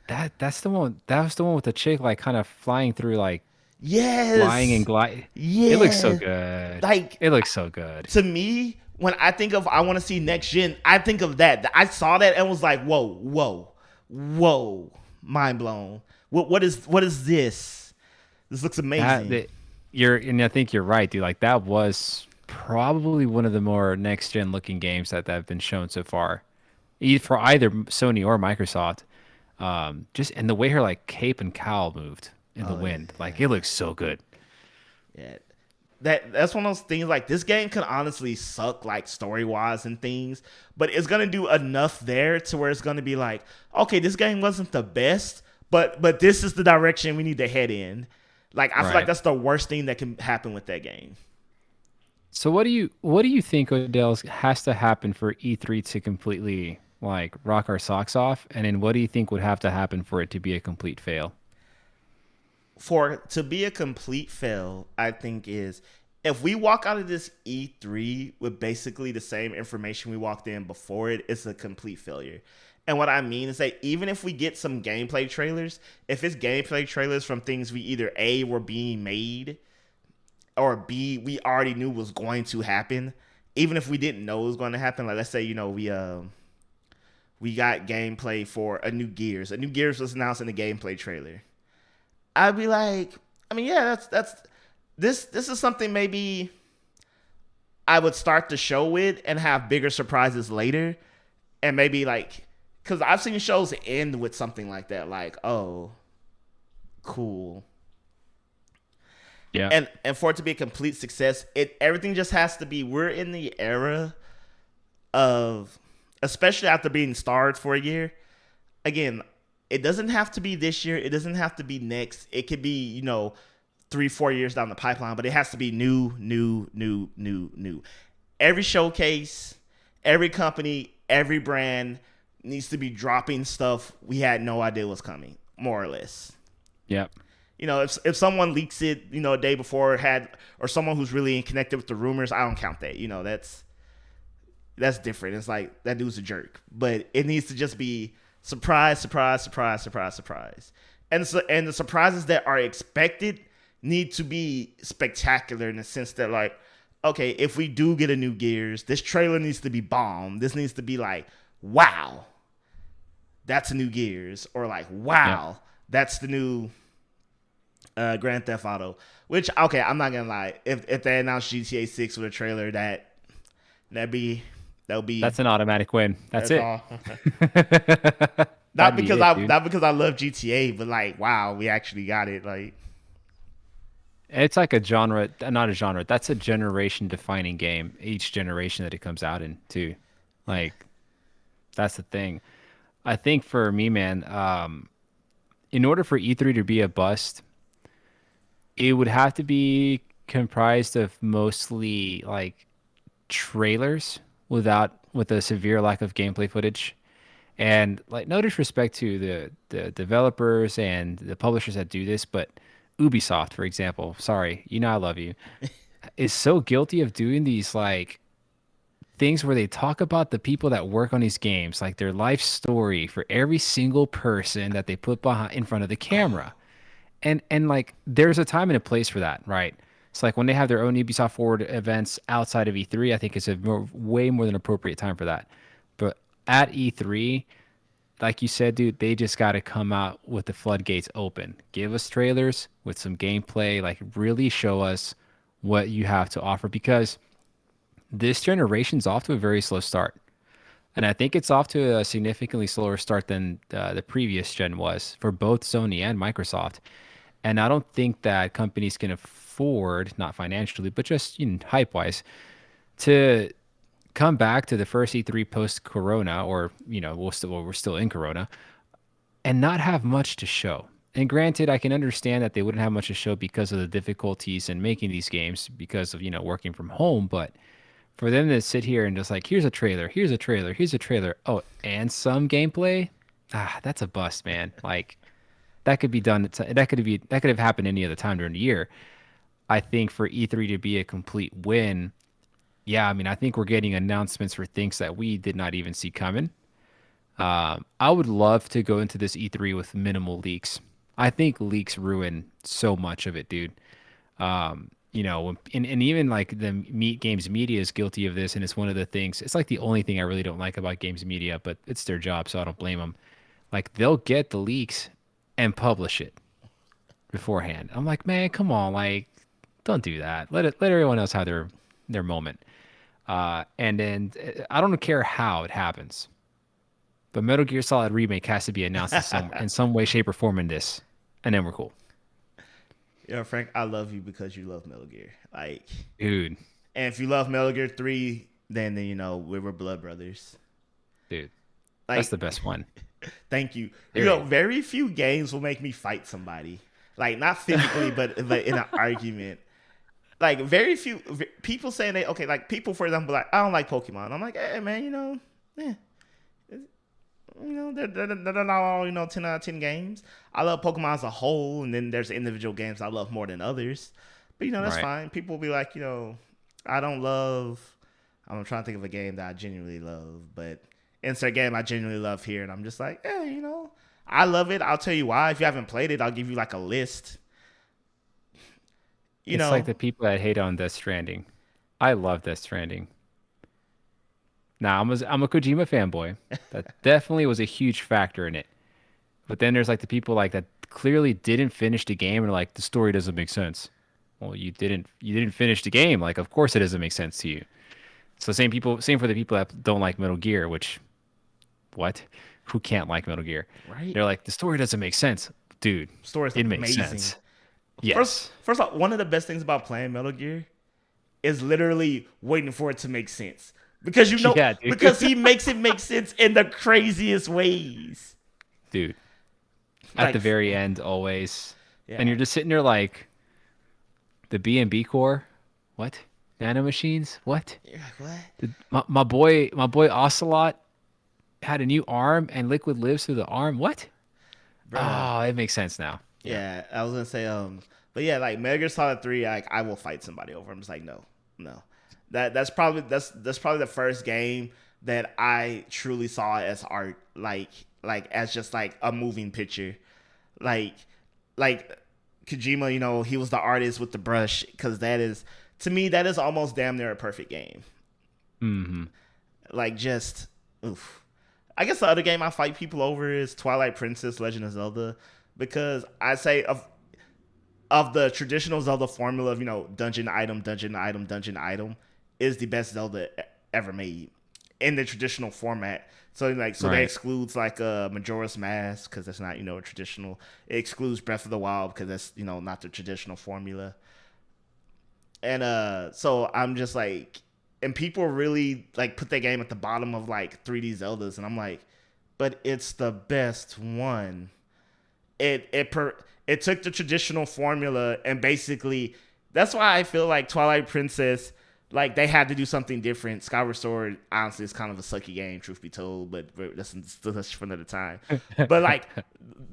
that's the one that was the one with the chick like kind of flying through like flying and Yes, glide. It looks so yeah. good. Like It looks so good. to me, when I think of I want to see next gen, I think of that. I saw that and was like, whoa, whoa, whoa, mind blown. What is this? This looks That, amazing. that you're and I think you're right, dude. Like that was probably one of the more next gen looking games that have been shown so far, for either Sony or Microsoft. Just and the way her like cape and cowl moved in the Oh wind, yeah, like it looks so good. yeah. That's one of those things. Like this game could honestly suck, like story wise and things, but it's gonna do enough there to where it's gonna be like, okay, this game wasn't the best, but this is the direction we need to head in. Like I feel like Right. that's the worst thing that can happen with that game. So what do you think Odell has to happen for E3 to completely like rock our socks off? And then what do you think would have to happen for it to be a complete fail? For to be a complete fail, I think is if we walk out of this E3 with basically the same information we walked in before it, it's a complete failure. And what I mean is that even if we get some gameplay trailers, if it's gameplay trailers from things we either A were being made or B we already knew was going to happen, even if we didn't know it was going to happen, like let's say we got gameplay for a new Gears. A new Gears was announced in the gameplay trailer. I'd be like, I mean, yeah, that's this is something maybe I would start the show with and have bigger surprises later, and maybe like because I've seen shows end with something like that, like oh, cool, Yeah. and for it to be a complete success, it everything just has to be. We're in the era of, especially after being starred for a year. Again, it doesn't have to be this year. It doesn't have to be next. It could be, 3, 4 years down the pipeline, but it has to be new, new, new, new, new. Every showcase, every company, every brand needs to be dropping stuff we had no idea was coming, more or less. Yeah. If someone leaks it, a day before had, or someone who's really connected with the rumors, I don't count that. That's different. It's like that dude's a jerk, but it needs to just be surprise, surprise, surprise, surprise, surprise. And the surprises that are expected need to be spectacular in the sense that like, okay, if we do get a new Gears, this trailer needs to be bomb. This needs to be like, wow, that's a new Gears, or like, Yeah. wow, that's the new Grand Theft Auto. Which okay, I'm not gonna lie, if they announce GTA 6 with a trailer, that'd be that'll be That's an automatic win. That's that's it. all. That'd be it, dude. Not because I love GTA, but like wow, we actually got it. Like It's like a genre, not a genre. That's a generation defining game. Each generation that it comes out in, too. Like that's the thing. I think for me, man, in order for E3 to be a bust, it would have to be comprised of mostly like trailers with a severe lack of gameplay footage. And like no disrespect to the developers and the publishers that do this, but Ubisoft, for example, sorry, I love you, is so guilty of doing these like things where they talk about the people that work on these games, like their life story for every single person that they put behind in front of the camera. And like there's a time and a place for that, right? It's like when they have their own Ubisoft Forward events outside of E3, I think it's a way more than appropriate time for that. But at E3, like you said, dude, they just got to come out with the floodgates open. Give us trailers with some gameplay, like really show us what you have to offer because this generation's off to a very slow start. And I think it's off to a significantly slower start than the previous gen was for both Sony and Microsoft. And I don't think that companies can afford, not financially, but just hype wise, to come back to the first E3 post Corona, or we're still in Corona, and not have much to show. And granted, I can understand that they wouldn't have much to show because of the difficulties in making these games because of working from home, but for them to sit here and just like, here's a trailer, here's a trailer, here's a trailer. Oh, and some gameplay. That's a bust, man. Like that could be done. That could have happened any other time during the year. I think for E3 to be a complete win, yeah, I mean, I think we're getting announcements for things that we did not even see coming. I would love to go into this E3 with minimal leaks. I think leaks ruin so much of it, dude. And even like the Meat Games media is guilty of this, and it's one of the things. It's like the only thing I really don't like about games media, but it's their job, so I don't blame them. Like they'll get the leaks and publish it beforehand. I'm like, man, come on, like, don't do that. Let everyone else have their moment. And then I don't care how it happens, but Metal Gear Solid Remake has to be announced in some way, shape, or form in this, and then we're cool. Frank, I love you because you love Metal Gear. Like, dude. And if you love Metal Gear 3, then we were blood brothers. Dude, like, that's the best one. Thank you. Very few games will make me fight somebody. Like, not physically, but in an argument. Like, very few people saying like people, for example, like, I don't like Pokemon. I'm like, hey, man, they're not all 10 out of 10 games. I love Pokemon as a whole, and then there's individual games I love more than others. But that's fine. People will be like, I don't love. I'm trying to think of a game that I genuinely love, but insert game I genuinely love here, and I'm just like, I love it. I'll tell you why. If you haven't played it, I'll give you like a list. It's like the people that hate on Death Stranding. I love Death Stranding. Now, I'm a Kojima fanboy. That definitely was a huge factor in it. But then there's like the people like that clearly didn't finish the game and are like, the story doesn't make sense. Well, you didn't finish the game. Like, of course it doesn't make sense to you. So same for the people that don't like Metal Gear, which, what? Who can't like Metal Gear? Right. They're like, the story doesn't make sense. Dude, it makes sense. Yes. First off, one of the best things about playing Metal Gear is literally waiting for it to make sense. Because because he makes it make sense in the craziest ways. Dude. At the very end, always. Yeah. And you're just sitting there like, the B&B core? What? Nanomachines? What? What? My boy Ocelot had a new arm and liquid lives through the arm. What? Bro. Oh, it makes sense now. Yeah, I was gonna say, but yeah, like Metal Gear Solid 3, like I will fight somebody over. I'm just like, no. That's probably the first game that I truly saw as art, like as just like a moving picture, like Kojima. He was the artist with the brush, because to me that is almost damn near a perfect game. Mm-hmm. Like just oof. I guess the other game I fight people over is Twilight Princess: Legend of Zelda, because I say of the traditional Zelda formula of dungeon item, dungeon item, dungeon item, is the best Zelda ever made in the traditional format. So that excludes like Majora's Mask, because that's not a traditional. It excludes Breath of the Wild because that's not the traditional formula. And so I'm just like, and people really like put that game at the bottom of like 3D Zeldas, and I'm like, but it's the best one. It took the traditional formula, and basically that's why I feel like Twilight Princess, like they had to do something different. Skyward Sword, honestly, is kind of a sucky game, truth be told, but that's for another time. But like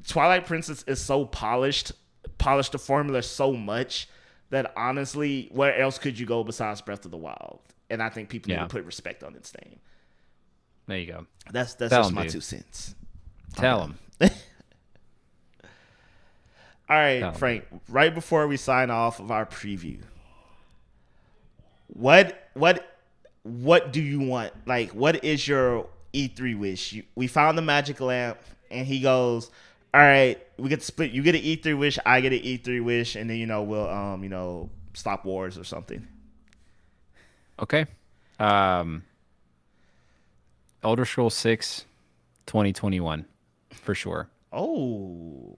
Twilight Princess is so polished the formula so much that honestly, where else could you go besides Breath of the Wild? And I think people need to Yeah. put respect on its name. There you go. That's Tell just 'em, my dude. 2 cents. Tell them. All right, Tell 'em, Frank. Right before we sign off of our preview, what do you want? Like, what is your E3 wish? We found the magic lamp, and he goes, "All right, we get to split. You get an E3 wish, I get an E3 wish, and then we'll stop wars or something." Okay. Elder Scrolls 6, 2021, for sure. Oh,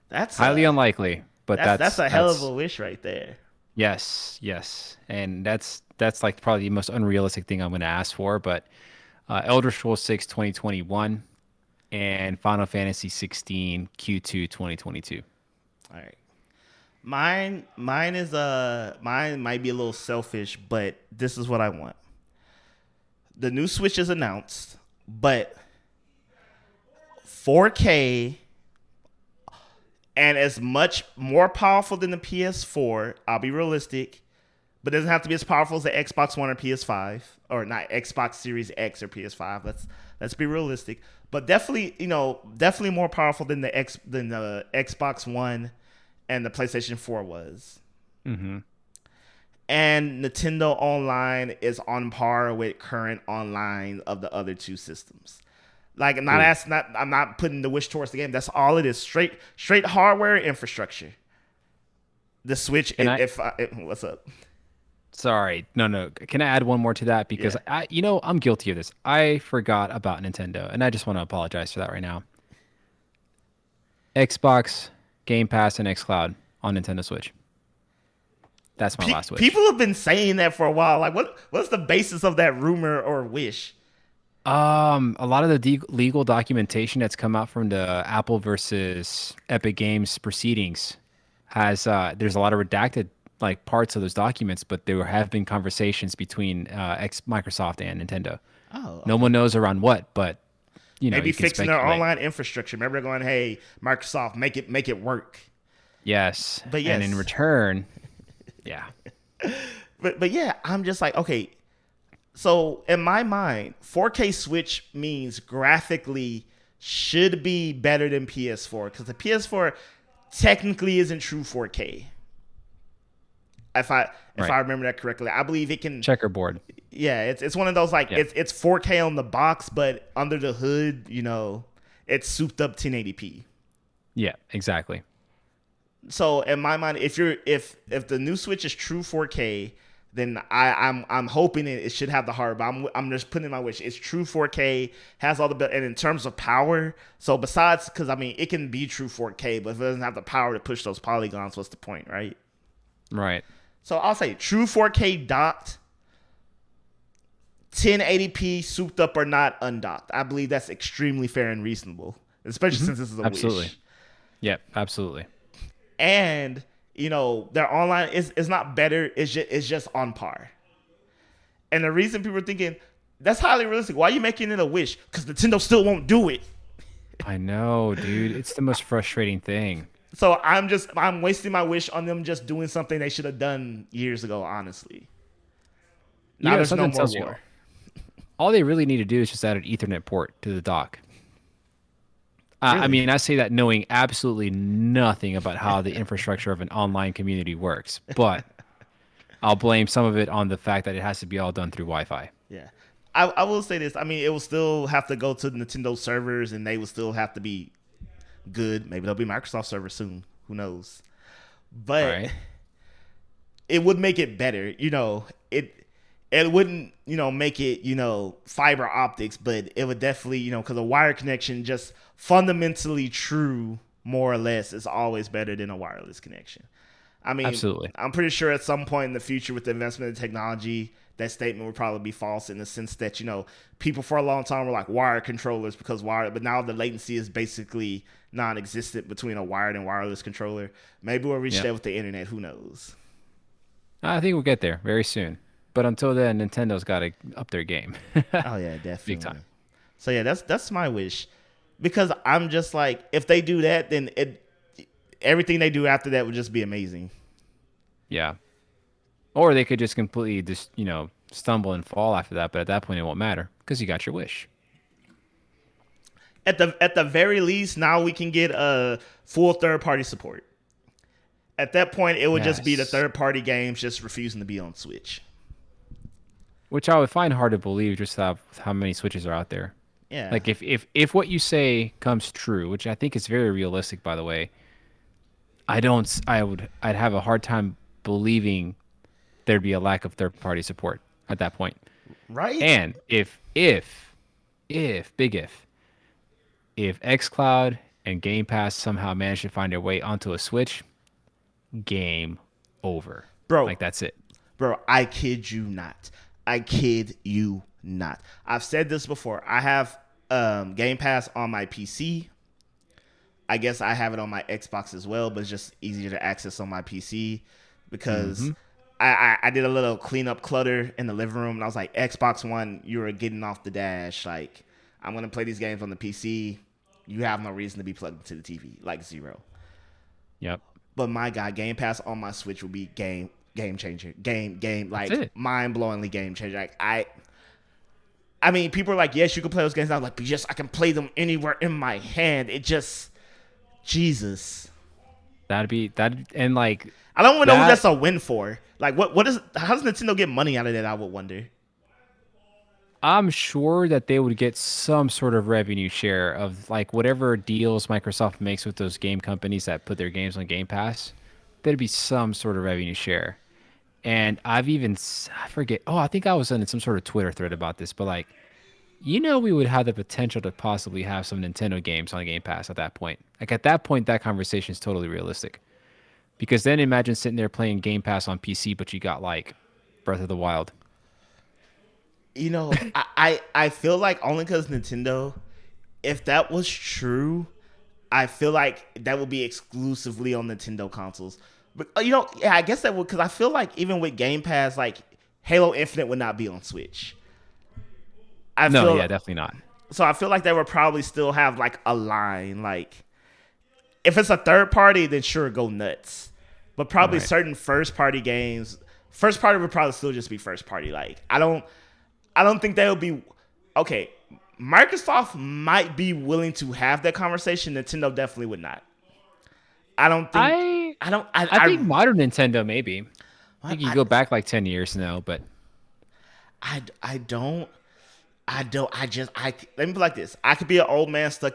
that's Highly unlikely, but that's a hell of a wish right there. yes, and that's like probably the most unrealistic thing I'm going to ask for. But Elder Scrolls 6, 2021, and Final Fantasy 16, Q2, 2022. All right. Mine is mine might be a little selfish, but this is what I want. The new Switch is announced, but 4K and as much more powerful than the PS4. I'll be realistic, but it doesn't have to be as powerful as the Xbox One or PS5, or not Xbox Series X or PS5. Let's be realistic, but definitely definitely more powerful than the Xbox One and the PlayStation 4 was. Mm-hmm. And Nintendo Online is on par with current online of the other two systems. Like, I'm not putting the wish towards the game. That's all it is. Straight hardware infrastructure. The Switch. What's up? Sorry, no. Can I add one more to that? Because I'm guilty of this. I forgot about Nintendo, and I just want to apologize for that right now. Xbox, Game Pass, and xCloud on Nintendo Switch. That's my last wish. People have been saying that for a while. Like, what's the basis of that rumor or wish? A lot of the legal documentation that's come out from the Apple versus Epic Games proceedings has there's a lot of redacted like parts of those documents, but there have been conversations between Microsoft and Nintendo. Oh, okay. No one knows around what, but maybe you can fixing their speculate. online infrastructure. Remember, they're going, "Hey, Microsoft, make it work." Yes, But yes. And in return, yeah. But yeah, I'm just like, okay. So in my mind, 4K Switch means graphically should be better than PS4 because the PS4 technically isn't true 4K. If I remember that correctly, I believe it can Checkerboard. Yeah, it's one of those like it's 4K on the box, but under the hood, it's souped up 1080p. Yeah, exactly. So in my mind, if the new Switch is true 4K, then I'm hoping it should have the hardware. But I'm just putting in my wish. It's true 4K, has all the and in terms of power. So besides, because it can be true 4K, but if it doesn't have the power to push those polygons, what's the point, right? Right. So I'll say true 4K docked, 1080p souped up or not undocked. I believe that's extremely fair and reasonable, especially since this is a wish. Yep, absolutely. And their online is not better. It's just on par. And the reason people are thinking that's highly realistic. Why are you making it a wish? Because Nintendo still won't do it. I know, dude. It's the most frustrating thing. So I'm wasting my wish on them just doing something they should have done years ago. Honestly, now there's no more war. All they really need to do is just add an Ethernet port to the dock. Really? I mean, I say that knowing absolutely nothing about how the infrastructure of an online community works, but I'll blame some of it on the fact that it has to be all done through Wi-Fi. Yeah. I will say this. It will still have to go to the Nintendo servers, and they will still have to be good. Maybe they'll be Microsoft servers soon. Who knows? But it would make it better. It wouldn't, make it, fiber optics, but it would definitely, because a wire connection just fundamentally true, more or less, is always better than a wireless connection. Absolutely. I'm pretty sure at some point in the future with the investment in technology, that statement would probably be false in the sense that, people for a long time were like wired controllers because wired, but now the latency is basically non-existent between a wired and wireless controller. Maybe we'll reach that with the internet. Who knows? I think we'll get there very soon. But until then, Nintendo's got to up their game. Oh yeah, definitely. Big time. So yeah, that's my wish, because I'm just like, if they do that, then everything they do after that would just be amazing. Yeah. Or they could just completely just, stumble and fall after that, but at that point it won't matter because you got your wish. At the very least, now we can get a full third party support. At that point, it would just be the Yes. third party games just refusing to be on Switch. Which I would find hard to believe just how many Switches are out there. Yeah. Like if what you say comes true, which I think is very realistic by the way, I don't s- I would I'd have a hard time believing there'd be a lack of third party support at that point. Right? And if big if xCloud and Game Pass somehow manage to find their way onto a Switch, game over. Bro, Like that's it. bro, I kid you not. I kid you not. I've said this before. I have Game Pass on my PC. I guess I have it on my Xbox as well, but it's just easier to access on my PC because Hmm. I did a little cleanup clutter in the living room and I was like, Xbox One, you are getting off the dash. Like, I'm gonna play these games on the PC. You have no reason to be plugged into the TV, like zero. Yep. But my God, Game Pass on my Switch will be game changer, game That's like it. mind blowingly game changer. Like I mean, people are like, yes, you can play those games. I'm like, but yes, I can play them anywhere in my hand. It just Jesus. That'd be that and like I don't even know who that that's a win for. Like, what is? How does Nintendo get money out of that? I would wonder. I'm sure that they would get some sort of revenue share of like whatever deals Microsoft makes with those game companies that put their games on Game Pass. There'd be some sort of revenue share. And I forget. Oh, I think I was in some sort of Twitter thread about this, but like, we would have the potential to possibly have some Nintendo games on Game Pass at that point. Like at that point, that conversation is totally realistic. Because then imagine sitting there playing Game Pass on PC, but you got like Breath of the Wild. I feel like only because Nintendo, if that was true, I feel like that would be exclusively on Nintendo consoles. But yeah, I guess that would because I feel like even with Game Pass, like Halo Infinite would not be on Switch. I No, feel yeah, definitely not. so. I feel like they would probably still have like a line. Like if it's a third party, then sure, go nuts. But probably Right. certain first party games, first party would probably still just be first party. Like I don't think they would be okay. Microsoft might be willing to have that conversation. Nintendo definitely would not. I don't think. I I don't. I think modern Nintendo maybe. I think you I, go back like 10 years now, but I don't. I don't. I just. I let me be like this. I could be an old man stuck